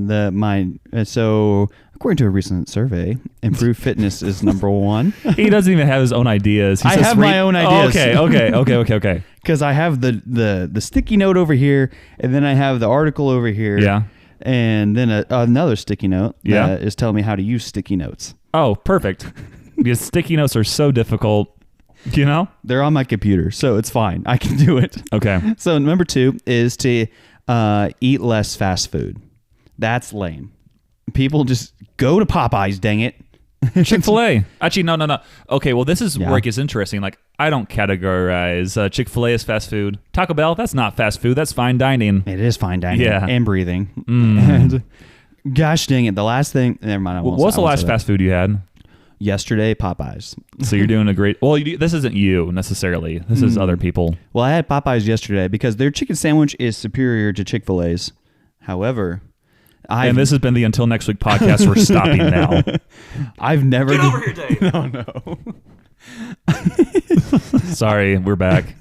so according to a recent survey, improved fitness is number 1. He doesn't even have his own ideas. I have my own ideas. Oh, okay. Because I have the sticky note over here, and then I have the article over here. Yeah. And then another sticky note that is telling me how to use sticky notes. Oh, perfect. Because sticky notes are so difficult, you know? They're on my computer, so it's fine. I can do it. Okay. So number 2 is to eat less fast food. That's lame. People just go to Popeyes, dang it. Chick-fil-A. Actually, no. Okay, well, this is where it gets interesting. Like, I don't categorize Chick-fil-A as fast food. Taco Bell, that's not fast food. That's fine dining. It is fine dining. Yeah. And breathing. And gosh dang it. The last thing... Never mind. What was the last fast food you had? Yesterday, Popeyes. So you're doing a great... Well, this isn't you necessarily. This is other people. Well, I had Popeyes yesterday because their chicken sandwich is superior to Chick-fil-A's. However... And this has been the Until Next Week podcast. We're stopping now. I've never... Get over here, Dave. No. Sorry, we're back.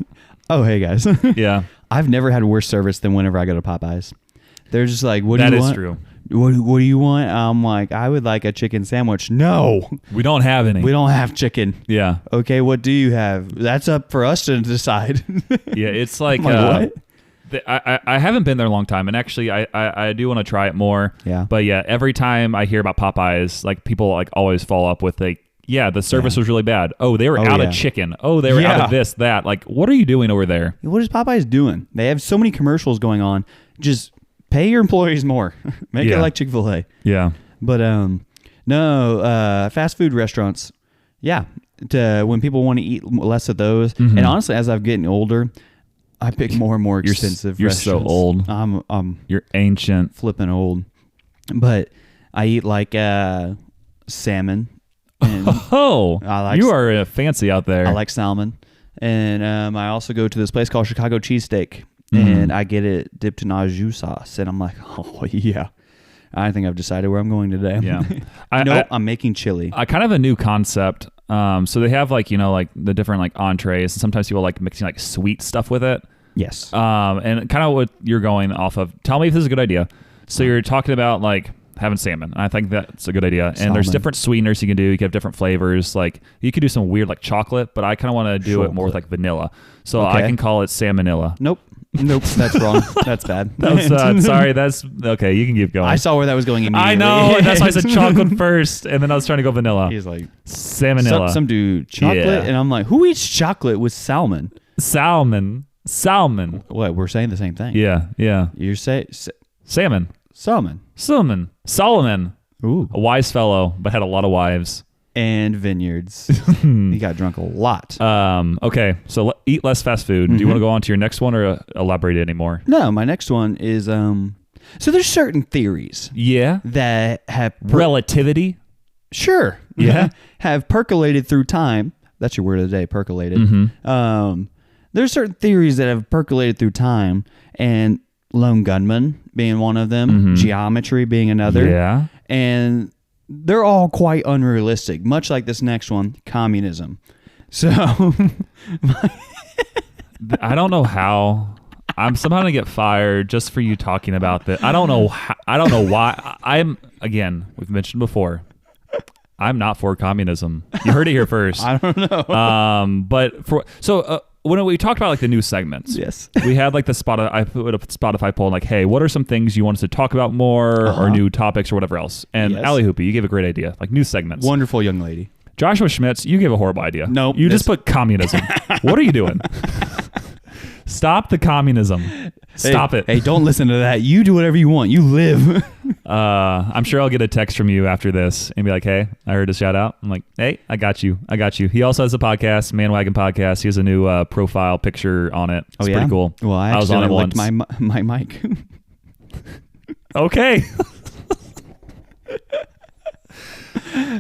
Oh, hey, guys. Yeah. I've never had worse service than whenever I go to Popeyes. They're just like, what do you want? That is true. What do you want? I'm like, I would like a chicken sandwich. No. We don't have any. We don't have chicken. Yeah. Okay, what do you have? That's up for us to decide. Yeah, it's like... what? I haven't been there a long time, and actually I do want to try it more. Yeah. But yeah, every time I hear about Popeyes, like people like always follow up with like, yeah, the service was really bad. Oh, they were out of chicken. Oh, they were out of this, that. Like, what are you doing over there? What is Popeyes doing? They have so many commercials going on. Just pay your employees more. Make it like Chick-fil-A. Yeah. But no, fast food restaurants. Yeah. When people want to eat less of those. And honestly, as I've getting older, I pick more and more expensive restaurants. You're so old. You're ancient. Flipping old. But I eat like salmon. And you are fancy out there. I like salmon. And I also go to this place called Chicago Cheesesteak. And I get it dipped in au jus sauce. And I'm like, oh, yeah. I think I've decided where I'm going today. Yeah. I'm making chili. I kind of have a new concept. So they have like, like the different like entrees. And sometimes people like mixing like sweet stuff with it. Yes. And kind of what you're going off of. Tell me if this is a good idea. So you're talking about like having salmon. I think that's a good idea. And there's different sweeteners you can do. You can have different flavors. Like you could do some weird like chocolate, but I kind of want to do it more with like vanilla. So I can call it salmonella. Nope, that's wrong. That's bad. Sorry, that's okay. You can keep going. I saw where that was going immediately. I know, and that's why I said chocolate first, and then I was trying to go vanilla. He's like salmonella. Some do chocolate, and I'm like, who eats chocolate with salmon? Salmon. What? We're saying the same thing. Yeah. You're saying salmon. Solomon. Ooh, a wise fellow, but had a lot of wives. And vineyards. He got drunk a lot. Okay, so eat less fast food. Do you want to go on to your next one or elaborate anymore? No, my next one is so there's certain theories. Yeah. That have relativity. sure, Yeah. have percolated through time. That's your word of the day, percolated. Mm-hmm. There's certain theories that have percolated through time, and lone gunman being one of them, geometry being another. Yeah. And they're all quite unrealistic, much like this next one, communism. So I don't know how. I'm somehow gonna get fired just for you talking about this. I don't know. I don't know why. Again, we've mentioned before, I'm not for communism. You heard it here first. I don't know. When we talked about like the new segments, Yes. we had like I put a Spotify poll like, hey, what are some things you want us to talk about more, or new topics or whatever else? And Yes. Allie Hoopy, you gave a great idea, like new segments. Wonderful young lady. Joshua Schmitz, you gave a horrible idea. Nope. You just put communism. What are you doing? Stop the communism. Stop it. Hey, don't listen to that. You do whatever you want. You live. I'm sure I'll get a text from you after this and be like, hey, I heard a shout out. I'm like, hey, I got you. He also has a podcast, Man Wagon Podcast. He has a new profile picture on it. It's pretty cool. Well, I was on it licked once. my mic. Okay.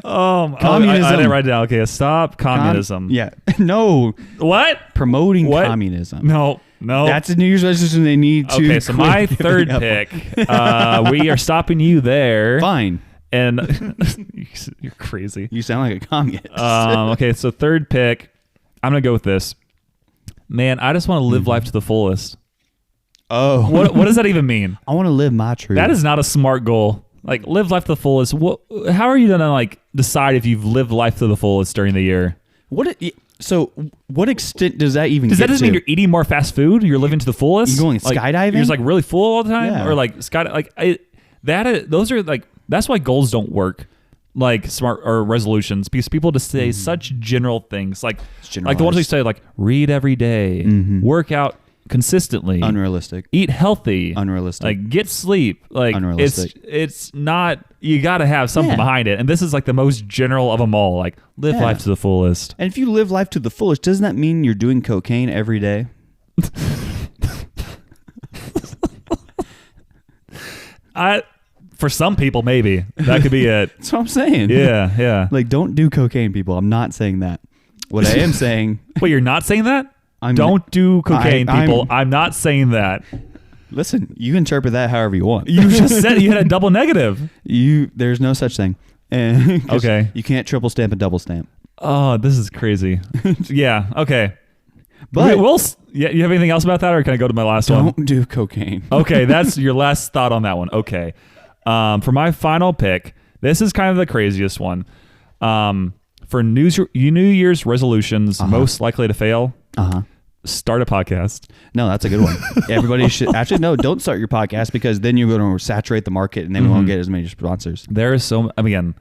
Communism. I didn't write it down. Okay, stop communism. Yeah. No. What? Promoting What? Communism. No. That's a New Year's resolution they need to. Okay, so my quit third giving up pick, we are stopping you there. Fine. And you're crazy. You sound like a communist. Okay, so third pick, I'm going to go with this. Man, I just want to live life to the fullest. Oh. What does that even mean? I want to live my truth. That is not a smart goal. Like, live life to the fullest. How are you going to, like, decide if you've lived life to the fullest during the year? What extent does that even Does get that just to? mean you're eating more fast food? You're living to the fullest? You going Like, skydiving? You're just, like, really full all the time? Yeah. Or, like, those are, like, that's why goals don't work. Like, smart or resolutions. Because people just say such general things. Like the ones they say, like, read every day, work out consistently, Unrealistic. eat healthy, Unrealistic. like get sleep, like Unrealistic. it's not, you got to have something behind it, and this is like the most general of them all, like live life to the fullest. And if you live life to the fullest, doesn't that mean you're doing cocaine every day? For some people, maybe that could be it. That's what I'm saying. Yeah. Like, don't do cocaine, people. I'm not saying that. What I am saying... Wait, you're not saying that? I'm Don't do cocaine, people. I'm not saying that. Listen, you interpret that however you want. You just said you had a double negative. There's no such thing. Okay. You can't triple stamp and double stamp. Oh, this is crazy. Yeah. Okay. But you have anything else about that, or can I go to my last one? don't do cocaine. Okay, that's your last thought on that one. Okay. For my final pick, this is kind of the craziest one. For New Year's resolutions, most likely to fail. Start a podcast. No, that's a good one. Everybody should actually don't start your podcast, because then you're going to saturate the market and then we won't get as many sponsors. There is again,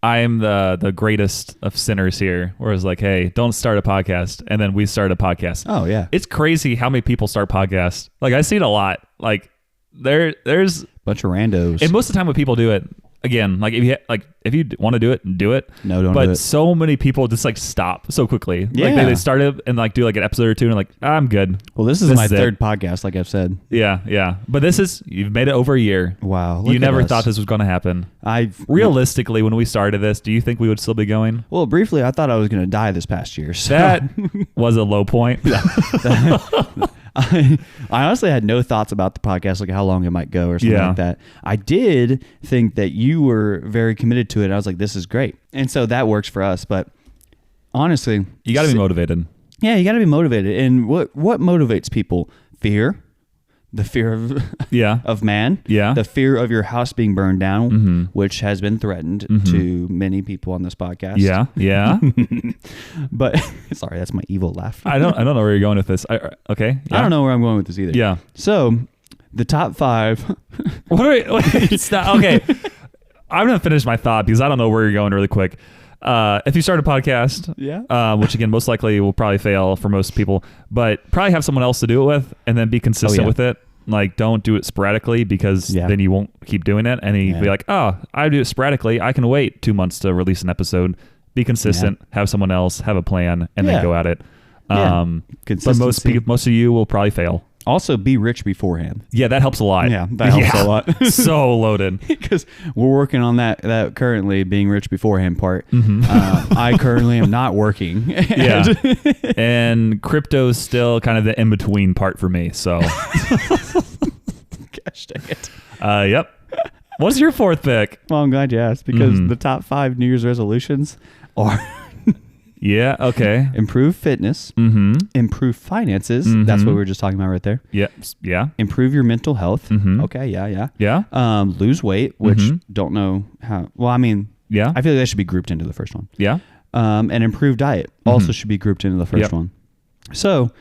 I am the greatest of sinners here, where it's like, hey, don't start a podcast, and then we start a podcast. Oh yeah, it's crazy how many people start podcasts. Like, I see it a lot. Like there's bunch of randos. And most of the time when people do it, again, like if you want to do it, do it. No, don't but do it. So many people just like stop so quickly. Yeah. Like they started and like do like an episode or two and like, I'm good. Well, this is my third podcast, like I've said. Yeah. But you've made it over a year. Wow. You never thought this was going to happen. Realistically, when we started this, do you think we would still be going? Well, briefly, I thought I was going to die this past year. So. That was a low point. I honestly had no thoughts about the podcast, like how long it might go or something like that. I did think that you were very committed to it. I was like, this is great. And so that works for us. But honestly, you got to be motivated. Yeah, you got to be motivated. And what motivates people? Fear. The fear of man. Yeah. The fear of your house being burned down, which has been threatened to many people on this podcast. Yeah. But sorry, that's my evil laugh. I don't know where you're going with this. Okay. Yeah. I don't know where I'm going with this either. Yeah. So the top 5. Okay. I'm gonna finish my thought because I don't know where you're going really quick. If you start a podcast, which again most likely will probably fail for most people, but probably have someone else to do it with, and then be consistent with it. Like, don't do it sporadically, because then you won't keep doing it, and then you'd be like, oh, I do it sporadically, I can wait 2 months to release an episode. Be consistent, have someone else, have a plan, and then go at it. But most of you will probably fail. Also, be rich beforehand. Yeah, that helps a lot. Yeah, that helps a lot. So loaded. Because we're working on that currently, being rich beforehand part. Mm-hmm. I currently am not working. Yeah. And crypto's still kind of the in-between part for me. So. Gosh dang it. Yep. What's your fourth pick? Well, I'm glad you asked, because the top 5 New Year's resolutions are Yeah, okay. improve fitness, improve finances. That's what we were just talking about right there. Yep. Yeah. Improve your mental health. Okay, yeah. Yeah. Lose weight, which don't know how. Well, I mean, Yeah. I feel like that should be grouped into the first one. Yeah. And improve diet also should be grouped into the first one. So,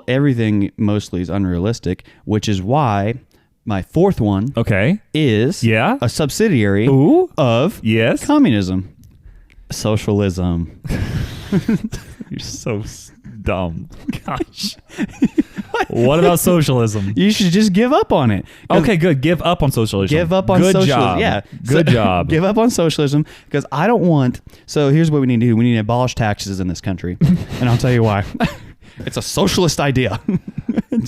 everything mostly is unrealistic, which is why my fourth one is a subsidiary of Yes. communism. Socialism. You're so dumb. Gosh. What about socialism? You should just give up on it. Okay, good. Give up on socialism. Give up on socialism. Job. Yeah. Good job. Give up on socialism, because I don't want... So here's what we need to do. We need to abolish taxes in this country. And I'll tell you why. It's a socialist idea.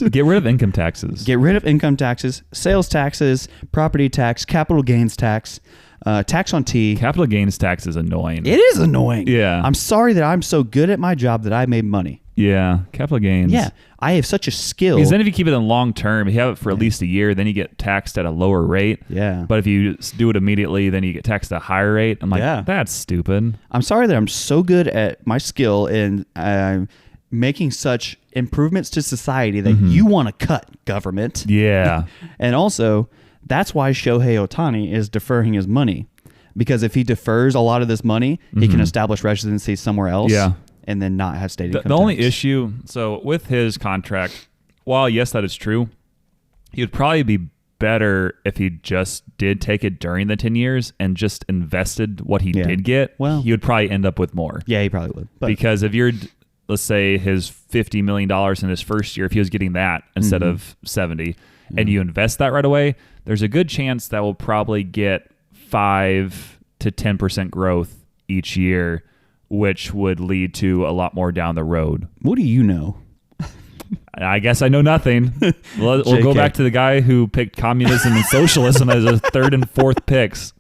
Get rid of income taxes. Get rid of income taxes, sales taxes, property tax, capital gains tax, tax on tea. Capital gains tax is annoying. It is annoying. Yeah. I'm sorry that I'm so good at my job that I made money. Yeah. Capital gains. Yeah. I have such a skill. Because then if you keep it in long term, you have it for at least a year, then you get taxed at a lower rate. Yeah. But if you do it immediately, then you get taxed at a higher rate. I'm like, that's stupid. I'm sorry that I'm so good at my skill in making such improvements to society that you want to cut, government. Yeah. And also, that's why Shohei Ohtani is deferring his money. Because if he defers a lot of this money, he can establish residency somewhere else. Yeah. And then not have state income tax. The only issue, so with his contract, while yes, that is true, he would probably be better if he just did take it during the 10 years and just invested what he did get. Well, he would probably end up with more. Yeah, he probably would. But because if you're, let's say his $50 million in his first year, if he was getting that instead of 70, and you invest that right away, there's a good chance that will probably get 5 to 10% growth each year, which would lead to a lot more down the road. What do you know? I guess I know nothing. We'll go back to the guy who picked communism and socialism as his third and fourth picks.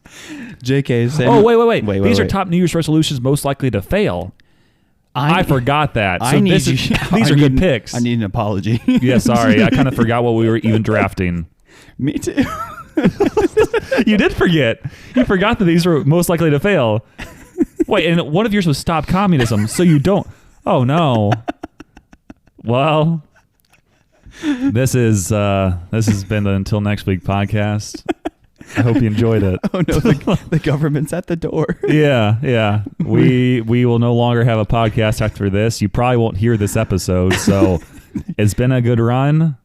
JK said... Oh, wait. These are top New Year's resolutions most likely to fail. I forgot that. So these are good picks. I need an apology. Yeah, sorry. I kind of forgot what we were even drafting. Me too. You did forget. You forgot that these were most likely to fail. Wait, and one of yours was stop communism, so you don't... Oh, no. Well, this has been the Until Next Week podcast. I hope you enjoyed it. Oh, no, the government's at the door. Yeah. We will no longer have a podcast after this. You probably won't hear this episode, so it's been a good run.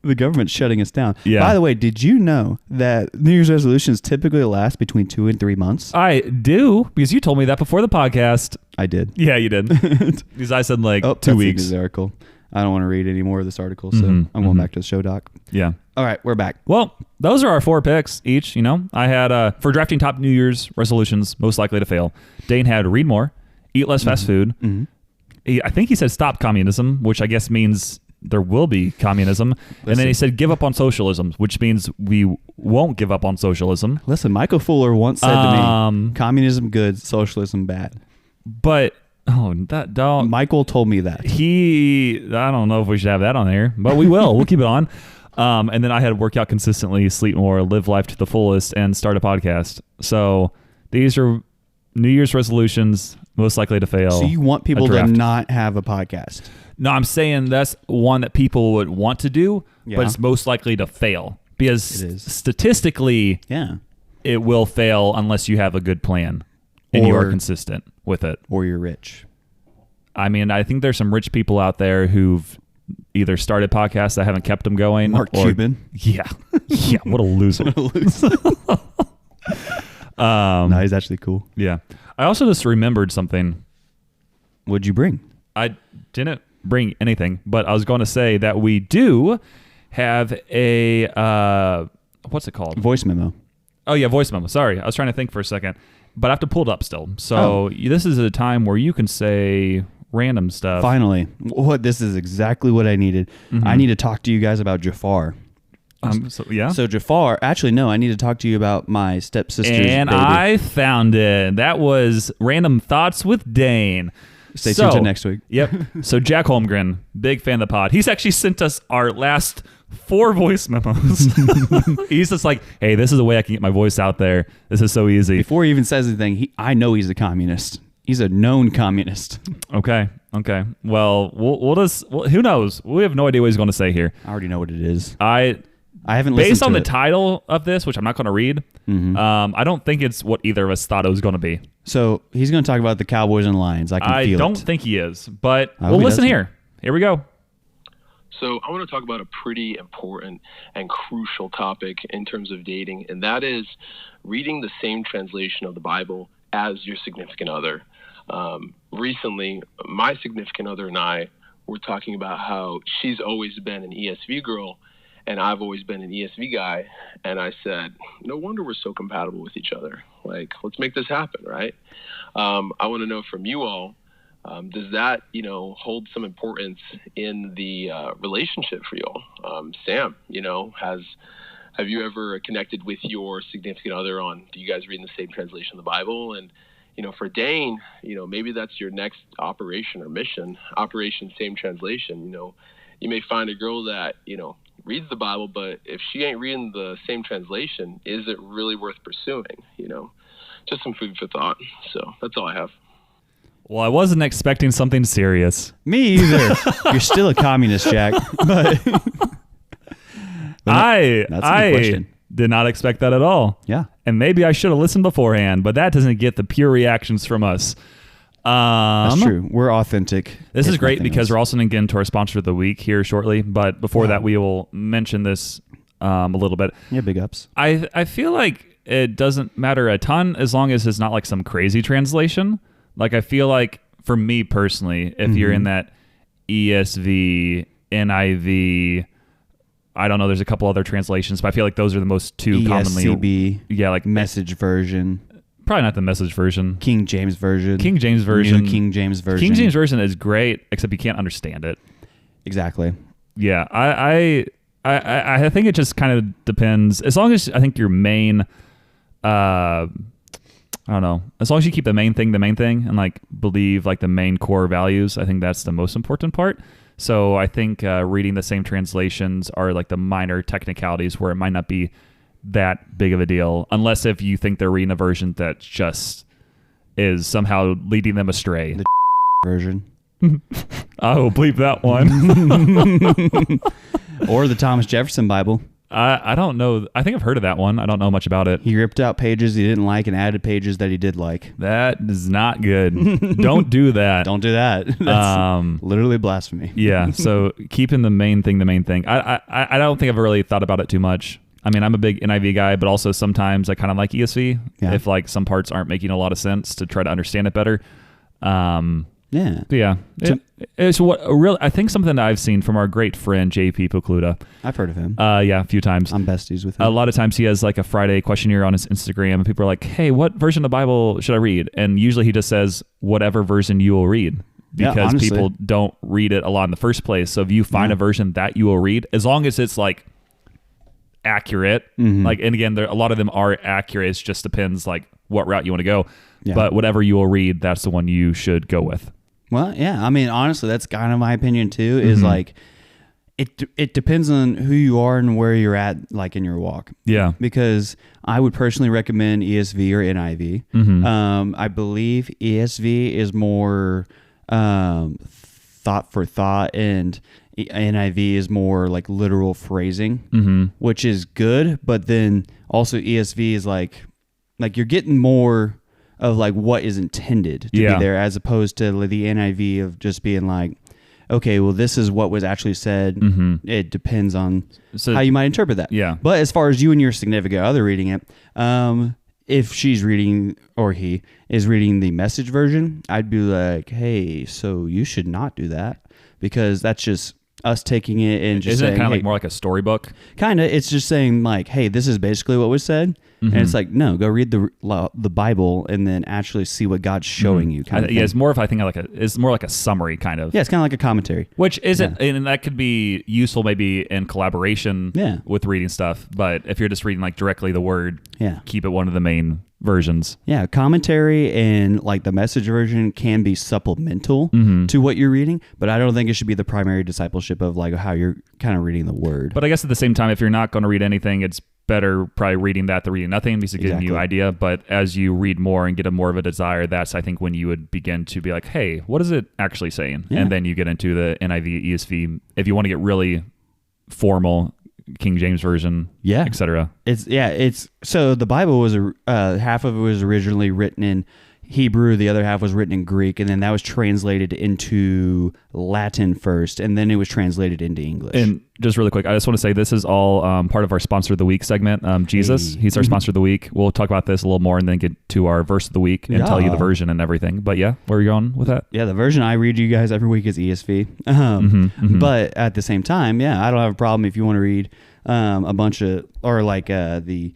The government's shutting us down. Yeah. By the way, did you know that New Year's resolutions typically last between 2 and 3 months? I do, because you told me that before the podcast. I did. Yeah, you did. Because I said 2 weeks. That's the article. I don't want to read any more of this article, so I'm going back to the show doc. Yeah. All right, we're back. Well, those are our 4 picks each. You know, I had for drafting top New Year's resolutions most likely to fail. Dane had read more, eat less fast food. I think he said stop communism, which I guess means there will be communism. And then he said give up on socialism, which means we won't give up on socialism. Listen, Michael Fuller once said to me, communism good, socialism bad. But that don't. Michael told me that. I don't know if we should have that on there, but we will. We'll keep it on. And then I had work out consistently, sleep more, live life to the fullest, and start a podcast. So these are New Year's resolutions most likely to fail. So you want people to not have a podcast? No, I'm saying that's one that people would want to do, but it's most likely to fail because statistically, it will fail unless you have a good plan and you are consistent with it. Or you're rich. I mean, I think there's some rich people out there who've either started podcasts that haven't kept them going. Mark Cuban. Yeah. Yeah. What a loser. No, he's actually cool. Yeah. I also just remembered something. What'd you bring? I didn't bring anything, but I was going to say that we do have a, what's it called? Voice memo. Oh, yeah, voice memo. Sorry. I was trying to think for a second, but I have to pull it up still. So this is a time where you can say random stuff. Finally, this is exactly what I needed. I need to talk to you guys about Jafar. So Jafar, actually, no, I need to talk to you about my stepsister's and baby. I found it. That was Random Thoughts with Dane. Stay tuned to next week. Yep. So Jack Holmgren, big fan of the pod. He's actually sent us our last 4 voice memos. He's just like, hey, this is the way I can get my voice out there. This is so easy. Before he even says anything, I know he's a communist. He's a known communist. Okay. Well, we'll just, who knows? We have no idea what he's going to say here. I already know what it is. I haven't listened based to on the it. title of this, which I'm not going to read, I don't think it's what either of us thought it was going to be. So he's going to talk about the Cowboys and Lions. I don't think he is, but I well, hope he listen doesn't. here. Here we go. So I want to talk about a pretty important and crucial topic in terms of dating, and that is reading the same translation of the Bible as your significant other. Recently, my significant other and I were talking about how she's always been an ESV girl and I've always been an ESV guy. And I said, no wonder we're so compatible with each other. Like, let's make this happen, right? I want to know from you all, does that, hold some importance in the relationship for you all? Sam, have you ever connected with your significant other on, do you guys read in the same translation of the Bible? And, for Dane, maybe that's your next operation or mission, Operation Same Translation. You may find a girl that, reads the Bible, but if she ain't reading the same translation, is it really worth pursuing? Just some food for thought. So that's all I have. Well, I wasn't expecting something serious. Me either. You're still a communist, Jack. But that's a good question. Did not expect that at all. Yeah. And maybe I should have listened beforehand, but that doesn't get the pure reactions from us. That's true. We're authentic. This is great because we're also going to get into our sponsor of the week here shortly. But before that, we will mention this a little bit. Yeah, big ups. I feel like it doesn't matter a ton as long as it's not like some crazy translation. Like, I feel like for me personally, if you're in that ESV, NIV, I don't know, there's a couple other translations, but I feel like those are the most two commonly. ESCB, yeah, like Message version. Probably not the Message version. King James version. New King James version. King James version is great, except you can't understand it. Exactly. Yeah, I think it just kind of depends. As long as I think your main, I don't know. As long as you keep the main thing, and like believe like the main core values, I think that's the most important part. So I think reading the same translations are like the minor technicalities where it might not be that big of a deal, unless if you think they're reading a version that just is somehow leading them astray. The version. Oh, bleep that one. Or the Thomas Jefferson Bible. I don't know. I think I've heard of that one. I don't know much about it. He ripped out pages he didn't like and added pages that he did like. That is not good. Don't do that. Don't do that. That's literally blasphemy. Yeah. So keeping the main thing. I don't think I've really thought about it too much. I mean, I'm a big NIV guy, but also sometimes I kind of like ESV if like some parts aren't making a lot of sense to try to understand it better. Yeah. But yeah. It's what real. I think something that I've seen from our great friend JP Pokluda. I've heard of him. Yeah, a few times. I'm besties with him. A lot of times he has like a Friday questionnaire on his Instagram, and people are like, "Hey, what version of the Bible should I read?" And usually he just says whatever version you will read, because people don't read it a lot in the first place. So if you find a version that you will read, as long as it's like accurate, like, and again, a lot of them are accurate. It just depends like what route you want to go. Yeah. But whatever you will read, that's the one you should go with. Well, yeah. I mean, honestly, that's kind of my opinion too. Is like it depends on who you are and where you're at, like in your walk. Yeah. Because I would personally recommend ESV or NIV. I believe ESV is more thought for thought, and NIV is more like literal phrasing, which is good. But then also ESV is like you're getting more of like what is intended to be there, as opposed to the NIV of just being like, okay, well, this is what was actually said. It depends on how you might interpret that. Yeah. But as far as you and your significant other reading it, if she's reading or he is reading the Message version, I'd be like, hey, so you should not do that, because that's just us taking it and just Isn't saying, it kind of hey, like more like a storybook? kind of, it's just saying like, hey, this is basically what was said. And it's like, no, go read the Bible and then actually see what God's showing you. Kind of Yeah, it's more of, I think, it's more like a summary kind of. Yeah, it's kind of like a commentary. Which isn't, and that could be useful maybe in collaboration with reading stuff. But if you're just reading like directly the word, keep it one of the main versions. Yeah, commentary and like the Message version can be supplemental to what you're reading, but I don't think it should be the primary discipleship of like how you're kind of reading the word. But I guess at the same time, if you're not going to read anything, it's better probably reading that than reading nothing because it gives you an idea. But as you read more and get more of a desire, that's I think when you would begin to be like, hey, what is it actually saying? And then you get into the NIV, ESV. If you want to get really formal, King James Version, etc. It's so the Bible was half of it was originally written in Hebrew, the other half was written in Greek, and then that was translated into Latin first, and then it was translated into English. And just really quick, I just want to say this is all part of our Sponsor of the Week segment. Jesus, he's our Sponsor of the Week. We'll talk about this a little more and then get to our verse of the week and tell you the version and everything. But yeah, where are you going with that? Yeah, the version I read to you guys every week is ESV. But at the same time, I don't have a problem if you want to read a bunch of, or like the...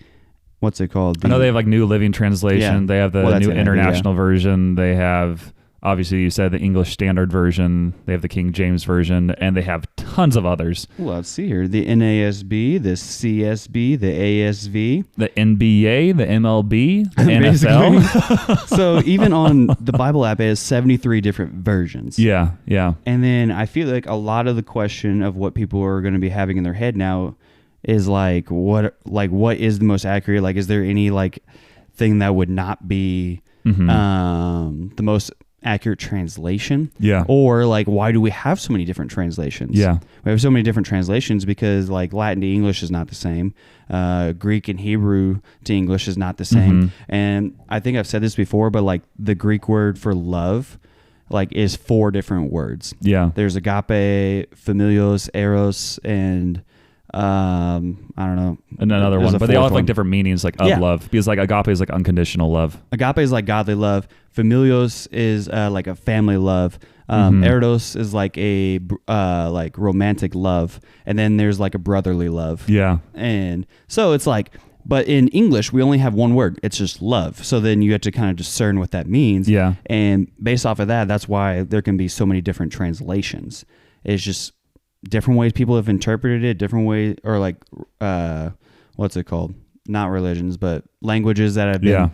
What's it called? I know they have like New Living Translation. They have the New International Version. They have, obviously you said the English Standard Version. They have the King James Version, and they have tons of others. Well, let's see here. The NASB, the CSB, the ASV. The NBA, the MLB, the NFL. So even on the Bible app, it has 73 different versions. Yeah. And then I feel like a lot of the question of what people are going to be having in their head now is like what is the most accurate? Like, is there any like thing that would not be the most accurate translation? Yeah. Or like, why do we have so many different translations? Yeah. We have so many different translations because like Latin to English is not the same. Greek and Hebrew to English is not the same. And I think I've said this before, but like the Greek word for love like is 4 different words. Yeah. There's agape, familios, eros, and I don't know. And another one, but they all have like different meanings, like of love, because like agape is like unconditional love. Agape is like godly love. Familios is like a family love. Eros is like a like romantic love, and then there's like a brotherly love. Yeah. And so it's like, but in English we only have one word. It's just love. So then you have to kind of discern what that means. Yeah. And based off of that, that's why there can be so many different translations. It's just different ways people have interpreted it, different ways, or like, what's it called? Not religions, but languages that have been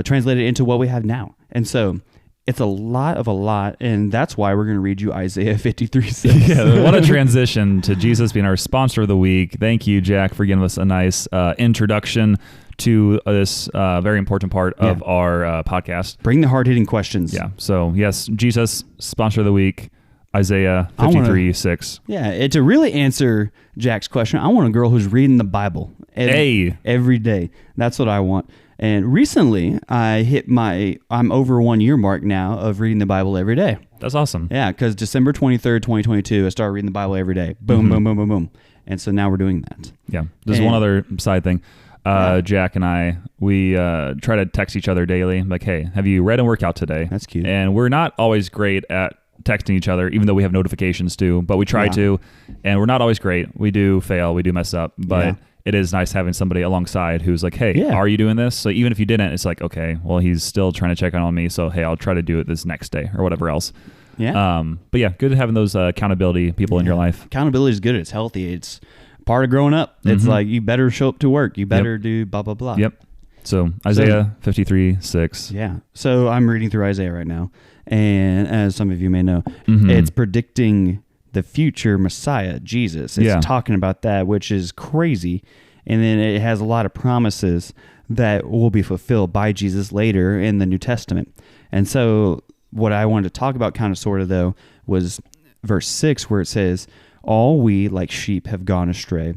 translated into what we have now. And so it's a lot, and that's why we're going to read you Isaiah 53:6. Yeah, what a transition to Jesus being our sponsor of the week. Thank you, Jack, for giving us a nice introduction to this very important part of our podcast. Bring the hard-hitting questions. Yeah, so yes, Jesus, sponsor of the week. Isaiah 53:6. Yeah, to really answer Jack's question, I want a girl who's reading the Bible every day. That's what I want. And recently, I'm over 1 year mark now of reading the Bible every day. That's awesome. Yeah, because December 23rd, 2022, I started reading the Bible every day. Boom, boom, boom, boom, boom. And so now we're doing that. Yeah. There's one other side thing. Jack and I, we try to text each other daily. Like, hey, have you read and worked out today? That's cute. And we're not always great at texting each other, even though we have notifications too, but we try to, and we're not always great. We do fail, we do mess up, but it is nice having somebody alongside who's like, hey, are you doing this? So even if you didn't, it's like, okay, well, he's still trying to check in on me, so hey, I'll try to do it this next day or whatever else. But yeah, good having those accountability people in your life. Accountability is good. It's healthy. It's part of growing up. It's like, you better show up to work. You better do blah, blah, blah. Yep. So Isaiah 53:6. Yeah. So I'm reading through Isaiah right now. And as some of you may know, it's predicting the future Messiah, Jesus. It's talking about that, which is crazy. And then it has a lot of promises that will be fulfilled by Jesus later in the New Testament. And so what I wanted to talk about kind of sort of though was verse 6, where it says, all we like sheep have gone astray.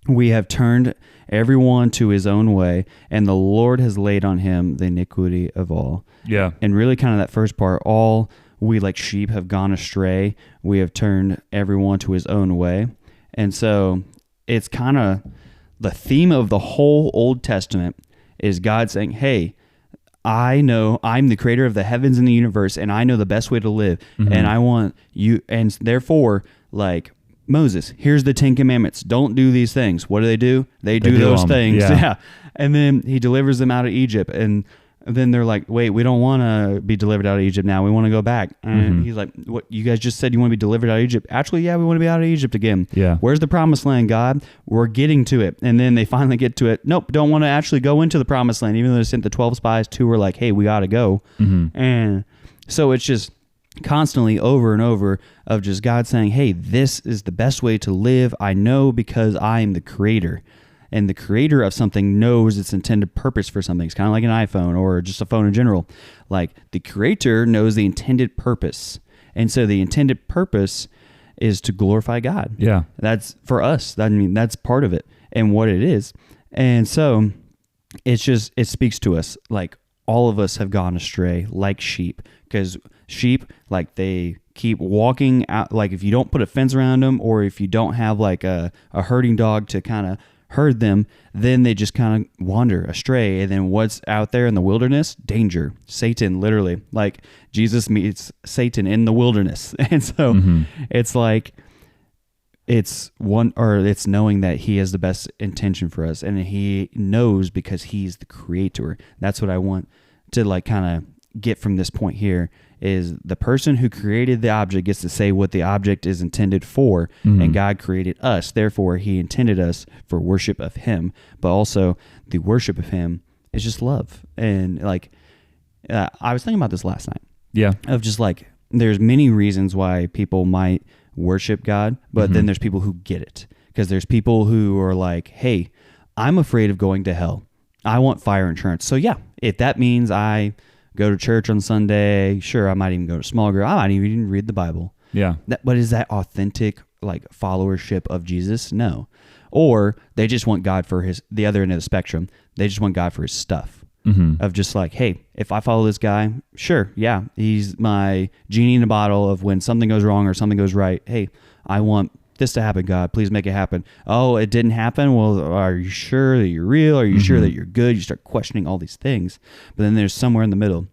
We have turned everyone to his own way, and the Lord has laid on him the iniquity of all. Yeah. And really kind of that first part, all we like sheep have gone astray. We have turned everyone to his own way. And so it's kind of the theme of the whole Old Testament is God saying, hey, I know I'm the creator of the heavens and the universe, and I know the best way to live. And I want you, and therefore like, Moses, here's the 10 commandments. Don't do these things. What do? They do those things. Yeah. And then he delivers them out of Egypt. And then they're like, wait, we don't want to be delivered out of Egypt now. We want to go back. And he's like, what? You guys just said you want to be delivered out of Egypt. Actually, yeah, we want to be out of Egypt again. Yeah. Where's the promised land, God? We're getting to it. And then they finally get to it. Nope, don't want to actually go into the promised land. Even though they sent the 12 spies, 2 were like, hey, we got to go. And so it's just constantly over and over of just God saying, hey, this is the best way to live. I know because I am the creator. And the creator of something knows its intended purpose for something. It's kind of like an iPhone or just a phone in general. Like the creator knows the intended purpose. And so the intended purpose is to glorify God. Yeah. That's for us. I mean, that's part of it and what it is. And so it's just, it speaks to us like all of us have gone astray like sheep, because sheep, like they keep walking out. Like if you don't put a fence around them, or if you don't have like a herding dog to kind of herd them, then they just kind of wander astray. And then what's out there in the wilderness? Danger. Satan, literally. Like Jesus meets Satan in the wilderness. And so it's like, it's knowing that he has the best intention for us, and he knows because he's the creator. That's what I want to like kind of get from this point here, is the person who created the object gets to say what the object is intended for, and God created us. Therefore, he intended us for worship of him, but also the worship of him is just love. And like, I was thinking about this last night. Yeah. Of just like, there's many reasons why people might worship God, but then there's people who get it, because there's people who are like, hey, I'm afraid of going to hell. I want fire insurance. So yeah, if that means I go to church on Sunday, sure, I might even go to small group. I might even read the Bible. Yeah. But is that authentic like followership of Jesus? No. Or they just want God for the other end of the spectrum. They just want God for his stuff. Of just like, hey, if I follow this guy, sure, yeah, he's my genie in a bottle of when something goes wrong or something goes right. Hey, I want this to happen, God. Please make it happen. Oh, it didn't happen? Well, are you sure that you're real? Are you sure that you're good? You start questioning all these things. But then there's somewhere in the middle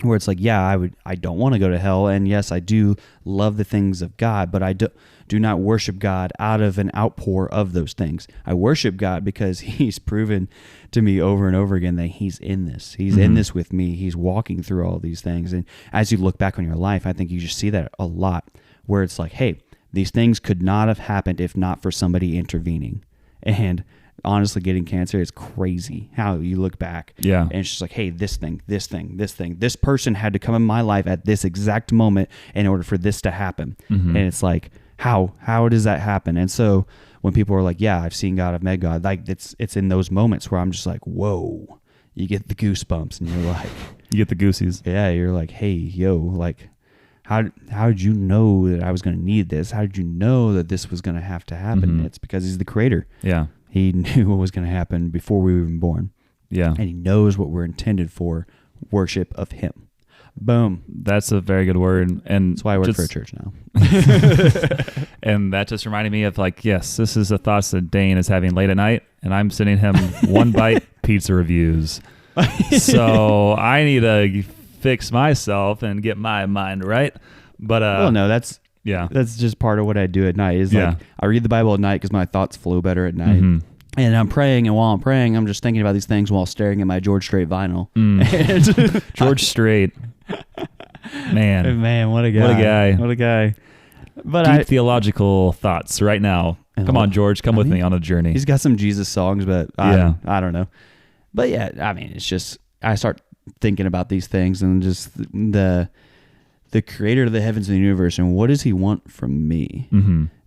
where it's like, yeah, I don't want to go to hell. And yes, I do love the things of God, but I do not worship God out of an outpour of those things. I worship God because he's proven to me over and over again that he's in this. He's in this with me. He's walking through all these things. And as you look back on your life, I think you just see that a lot, where it's like, hey, these things could not have happened if not for somebody intervening. And honestly, getting cancer is crazy how you look back. Yeah. And it's just like, hey, this person had to come in my life at this exact moment in order for this to happen. And it's like, how does that happen? And so when people are like, yeah, I've seen God, I've met God, like it's in those moments where I'm just like, whoa, you get the goosebumps, and you're like, you get the goosies. Yeah. You're like, hey, yo, like, how did you know that I was going to need this? How did you know that this was going to have to happen? It's because he's the creator. Yeah. He knew what was going to happen before we were even born. Yeah. And he knows what we're intended for, worship of him. Boom. That's a very good word. And that's why I work for a church now. And that just reminded me of like, yes, this is the thoughts that Dane is having late at night, and I'm sending him One Bite Pizza Reviews. So I need to fix myself and get my mind right. But well, no, that's just part of what I do at night. Is like I read the Bible at night because my thoughts flow better at night. And I'm praying, and while I'm praying, I'm just thinking about these things while staring at my George Strait vinyl. George Strait, man, what a guy! But deep theological thoughts right now. Come on, George, come with me on a journey. He's got some Jesus songs, but I don't know. But yeah, I mean, it's just I start thinking about these things and just the creator of the heavens and the universe, and what does he want from me?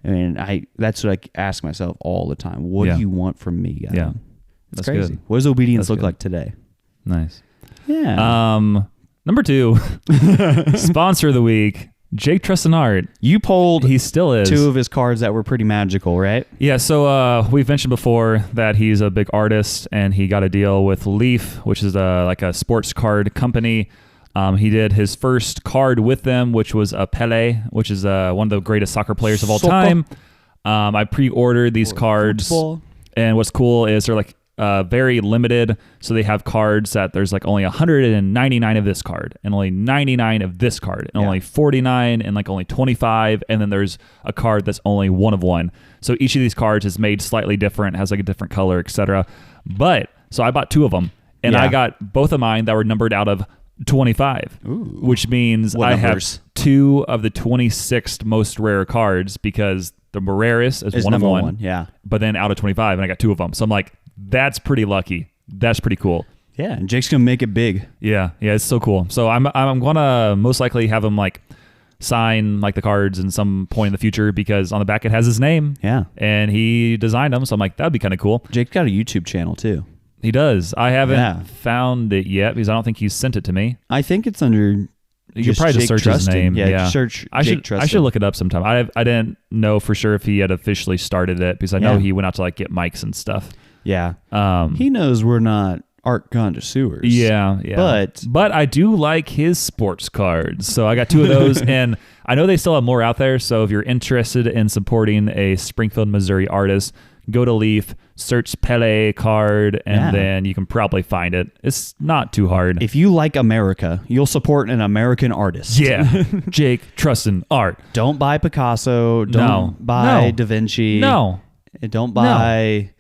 And that's what I ask myself all the time. What do you want from me, God? Yeah. That's crazy. What does obedience look like today? Nice. Yeah. Number 2, sponsor of the week, Jake Trustinart. You pulled he still is 2 of his cards that were pretty magical, right? Yeah, so we've mentioned before that he's a big artist, and he got a deal with Leaf, which is like a sports card company. He did his first card with them, which was a Pele, which is one of the greatest soccer players of all time. I pre-ordered these cards, and what's cool is they're like very limited. So they have cards that there's like only 199 of this card and only 99 of this card and only 49 and like only 25. And then there's a card that's only one of one. So each of these cards is made slightly different, has like a different color, etc. But so I bought 2 of them and I got both of mine that were numbered out of 25, which means I have 2 of the 26th most rare cards because the rarest is one of one. Yeah. But then out of 25, and I got 2 of them. So I'm like, that's pretty lucky. That's pretty cool. Yeah. And Jake's going to make it big. Yeah. Yeah. It's so cool. So I'm going to most likely have him like sign like the cards in some point in the future because on the back it has his name. Yeah. And he designed them. So I'm like, that'd be kind of cool. Jake's got a YouTube channel too. He does. I haven't found it yet because I don't think he sent it to me. I think it's under. You could probably just search his name. Yeah, search. I should look it up sometime. I didn't know for sure if he had officially started it because I know he went out to like get mics and stuff. Yeah. He knows we're not art connoisseurs. Yeah. But I do like his sports cards. So I got 2 of those, and I know they still have more out there. So if you're interested in supporting a Springfield, Missouri artist, go to Leaf, search Pele card, and then you can probably find it. It's not too hard. If you like America, you'll support an American artist. Yeah. Jake, trust in art. Don't buy Picasso. Don't buy Da Vinci. No. Don't buy...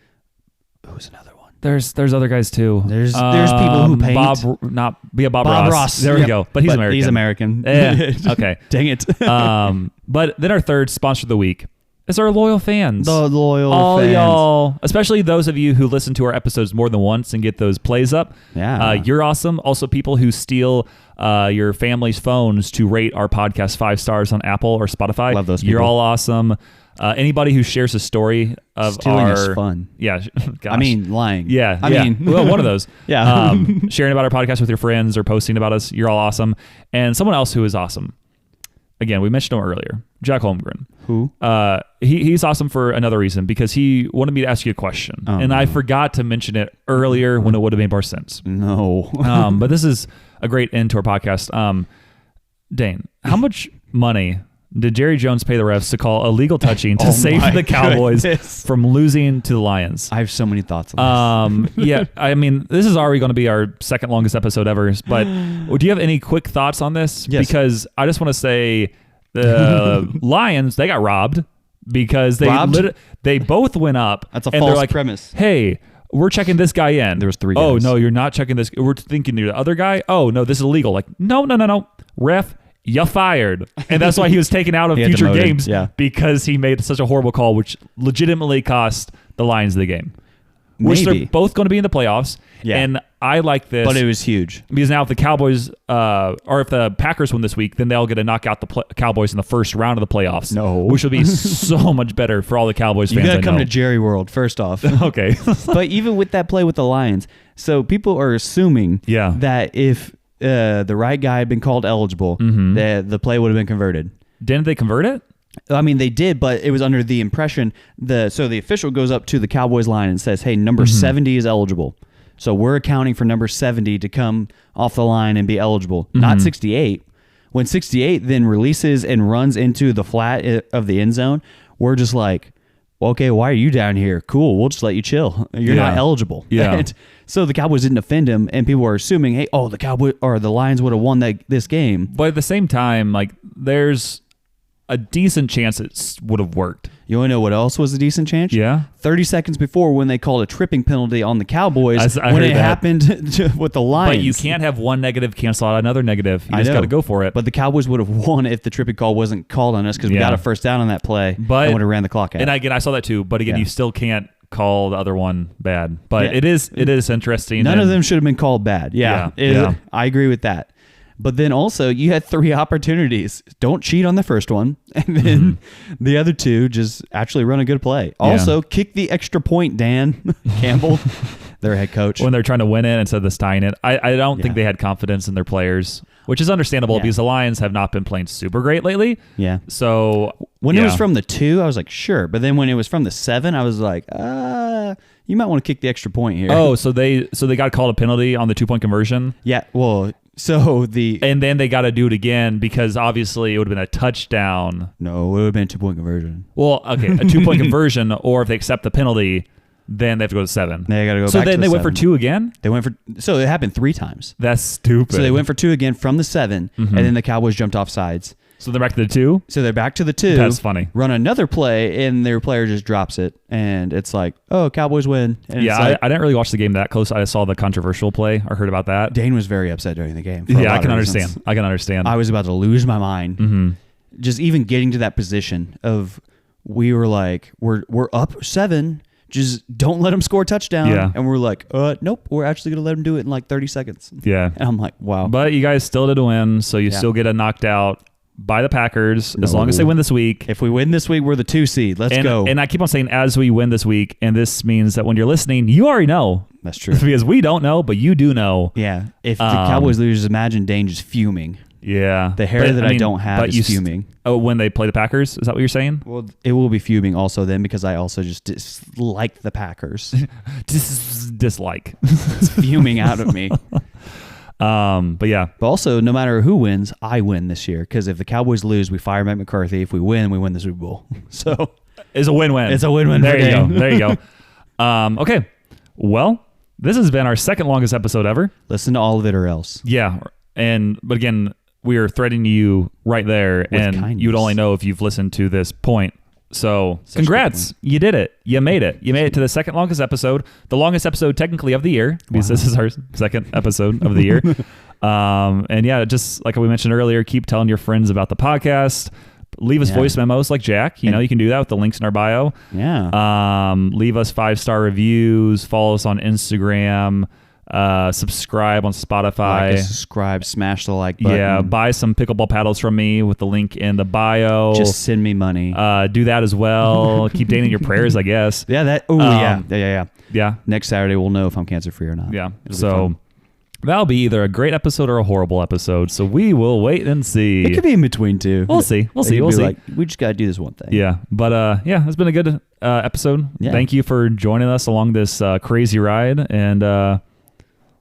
Who's another one? There's other guys too. There's people who paint. Bob Ross. There we go. But he's American. He's American. Yeah. Okay. Dang it. But then our third sponsor of the week is our loyal fans. The loyal all fans. Y'all, especially those of you who listen to our episodes more than once and get those plays up. Yeah. You're awesome. Also, people who steal your family's phones to rate our podcast 5 stars on Apple or Spotify. Love those people. You're all awesome. Anybody who shares a story of Stealing is fun. Yeah. Gosh. I mean, lying. Yeah. I mean, well, one of those. Yeah. Sharing about our podcast with your friends or posting about us. You're all awesome. And someone else who is awesome. Again, we mentioned him earlier. Jack Holmgren. Who? He's awesome for another reason because he wanted me to ask you a question. And I forgot to mention it earlier when it would have made more sense. No. But this is a great end to our podcast. Dane, how much money did Jerry Jones pay the refs to call illegal touching to save the Cowboys from losing to the Lions? I have so many thoughts on this. Yeah, I mean, this is already going to be our second longest episode ever. But do you have any quick thoughts on this? Yes. Because I just want to say the Lions, they got robbed because they both went up. That's a and false they're like, premise. Hey, we're checking this guy in. There was 3 Oh, guys. no, you're not checking this. We're thinking you're the other guy. Oh, no, this is illegal. Like, no. Ref, you fired. And that's why he was taken out of future demoted. games because he made such a horrible call, which legitimately cost the Lions the game. Which Maybe. they're both going to be in the playoffs. Yeah. And I like this. But it was huge. Because now if the Cowboys, or if the Packers win this week, then they'll get to knock out the Cowboys in the first round of the playoffs. No. Which will be so much better for all the Cowboys fans. You got to come to Jerry World, first off. Okay. But even with that play with the Lions, so people are assuming that if the right guy had been called eligible, that the play would have been converted. Didn't they convert it? I mean, they did, but it was under the impression so the official goes up to the Cowboys line and says, "Hey, number 70 is eligible." So we're accounting for number 70 to come off the line and be eligible, not 68. When 68 then releases and runs into the flat of the end zone, we're just like, well, okay, why are you down here? Cool, we'll just let you chill. You're not eligible. Yeah. And so the Cowboys didn't offend him, and people were assuming, hey, the Cowboys or the Lions would have won this game. But at the same time, like, there's a decent chance it would have worked. You want to know what else was a decent chance? Yeah. 30 seconds before when they called a tripping penalty on the Cowboys I when it heard that. happened with the Lions. But you can't have one negative cancel out another negative. You just got to go for it. But the Cowboys would have won if the tripping call wasn't called on us because we got a first down on that play and would have ran the clock out. And again, I saw that too. But again, you still can't call the other one bad. But it is interesting. None of them should have been called bad. Yeah. I agree with that. But then also, you had 3 opportunities. Don't cheat on the first one. And then the other 2, just actually run a good play. Also, kick the extra point, Dan Campbell, their head coach. When they're trying to win it instead of tying it. I don't think they had confidence in their players, which is understandable because the Lions have not been playing super great lately. Yeah. So when it was from the 2, I was like, sure. But then when it was from the 7, I was like, you might want to kick the extra point here. Oh, so they got called a penalty on the 2-point conversion? Yeah, well... And then they got to do it again because obviously it would have been a touchdown. No, it would have been a 2-point conversion. Well, okay, a 2-point conversion, or if they accept the penalty, then they have to go to 7. They got to go So back to then the they went for 7. 2 again? So it happened 3 times. That's stupid. So they went for 2 again from the 7, and then the Cowboys jumped off sides. So they're back to the 2? So they're back to the 2. That's funny. Run another play, and their player just drops it, and it's like, oh, Cowboys win. And Yeah, it's like, I didn't really watch the game that close. I saw the controversial play. I heard about that. Dane was very upset during the game. for a Yeah, lot I of can reasons. understand. I can understand. I was about to lose my mind. Mm-hmm. Just even getting to that position of, we were like, we're up 7. Just don't let them score a touchdown. Yeah. And we're like, nope, we're actually going to let them do it in like 30 seconds. Yeah. And I'm like, wow. But you guys still did win, so you Yeah. still get a knocked out by the Packers as No. long as they win this week. If we win this week, we're the 2 seed. Let's go. And I keep on saying as we win this week, and this means that when you're listening, you already know. That's true. Because we don't know, but you do know. Yeah. If the Cowboys lose, imagine Dane just fuming. Yeah. The hair that I don't have is you fuming. When they play the Packers? Is that what you're saying? Well, it will be fuming also then, because I also just dislike the Packers. Dislike. It's fuming out of me. But yeah. But also, no matter who wins, I win this year. Because if the Cowboys lose, we fire Mike McCarthy. If we win the Super Bowl. So It's a win-win. it's a win-win. There for you go. Dane. There you go. Okay. Well, this has been our second longest episode ever. Listen to all of it or else. Yeah. But again, we are threatening you right there, and kindness. you would only know if you've listened to this point. So Such congrats. You did it. You made it. You made it to the second longest episode, the longest episode technically of the year, because this is our second episode of the year. And yeah, just like we mentioned earlier, keep telling your friends about the podcast. Leave us voice memos like Jack. You know, you can do that with the links in our bio. Yeah. Leave us 5-star reviews. Follow us on Instagram. Subscribe on Spotify. Like and subscribe, smash the like button. Yeah, buy some pickleball paddles from me with the link in the bio. Just send me money. Do that as well. Keep Dane in your prayers, I guess. Yeah, that. Oh, yeah. Yeah. Next Saturday, we'll know if I'm cancer free or not. Yeah. It'll be So fun. that'll be either a great episode or a horrible episode. So we will wait and see. It could be in between too. We'll see. We'll It see. could We'll be see. Like, we just gotta do this one thing. Yeah. But yeah, it's been a good episode. Yeah. Thank you for joining us along this crazy ride. And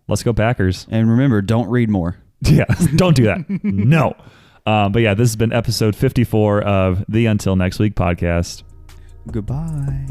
let's go Packers. And remember, don't read more. Yeah. Don't do that. No. But yeah, this has been episode 54 of the Until Next Week podcast. Goodbye.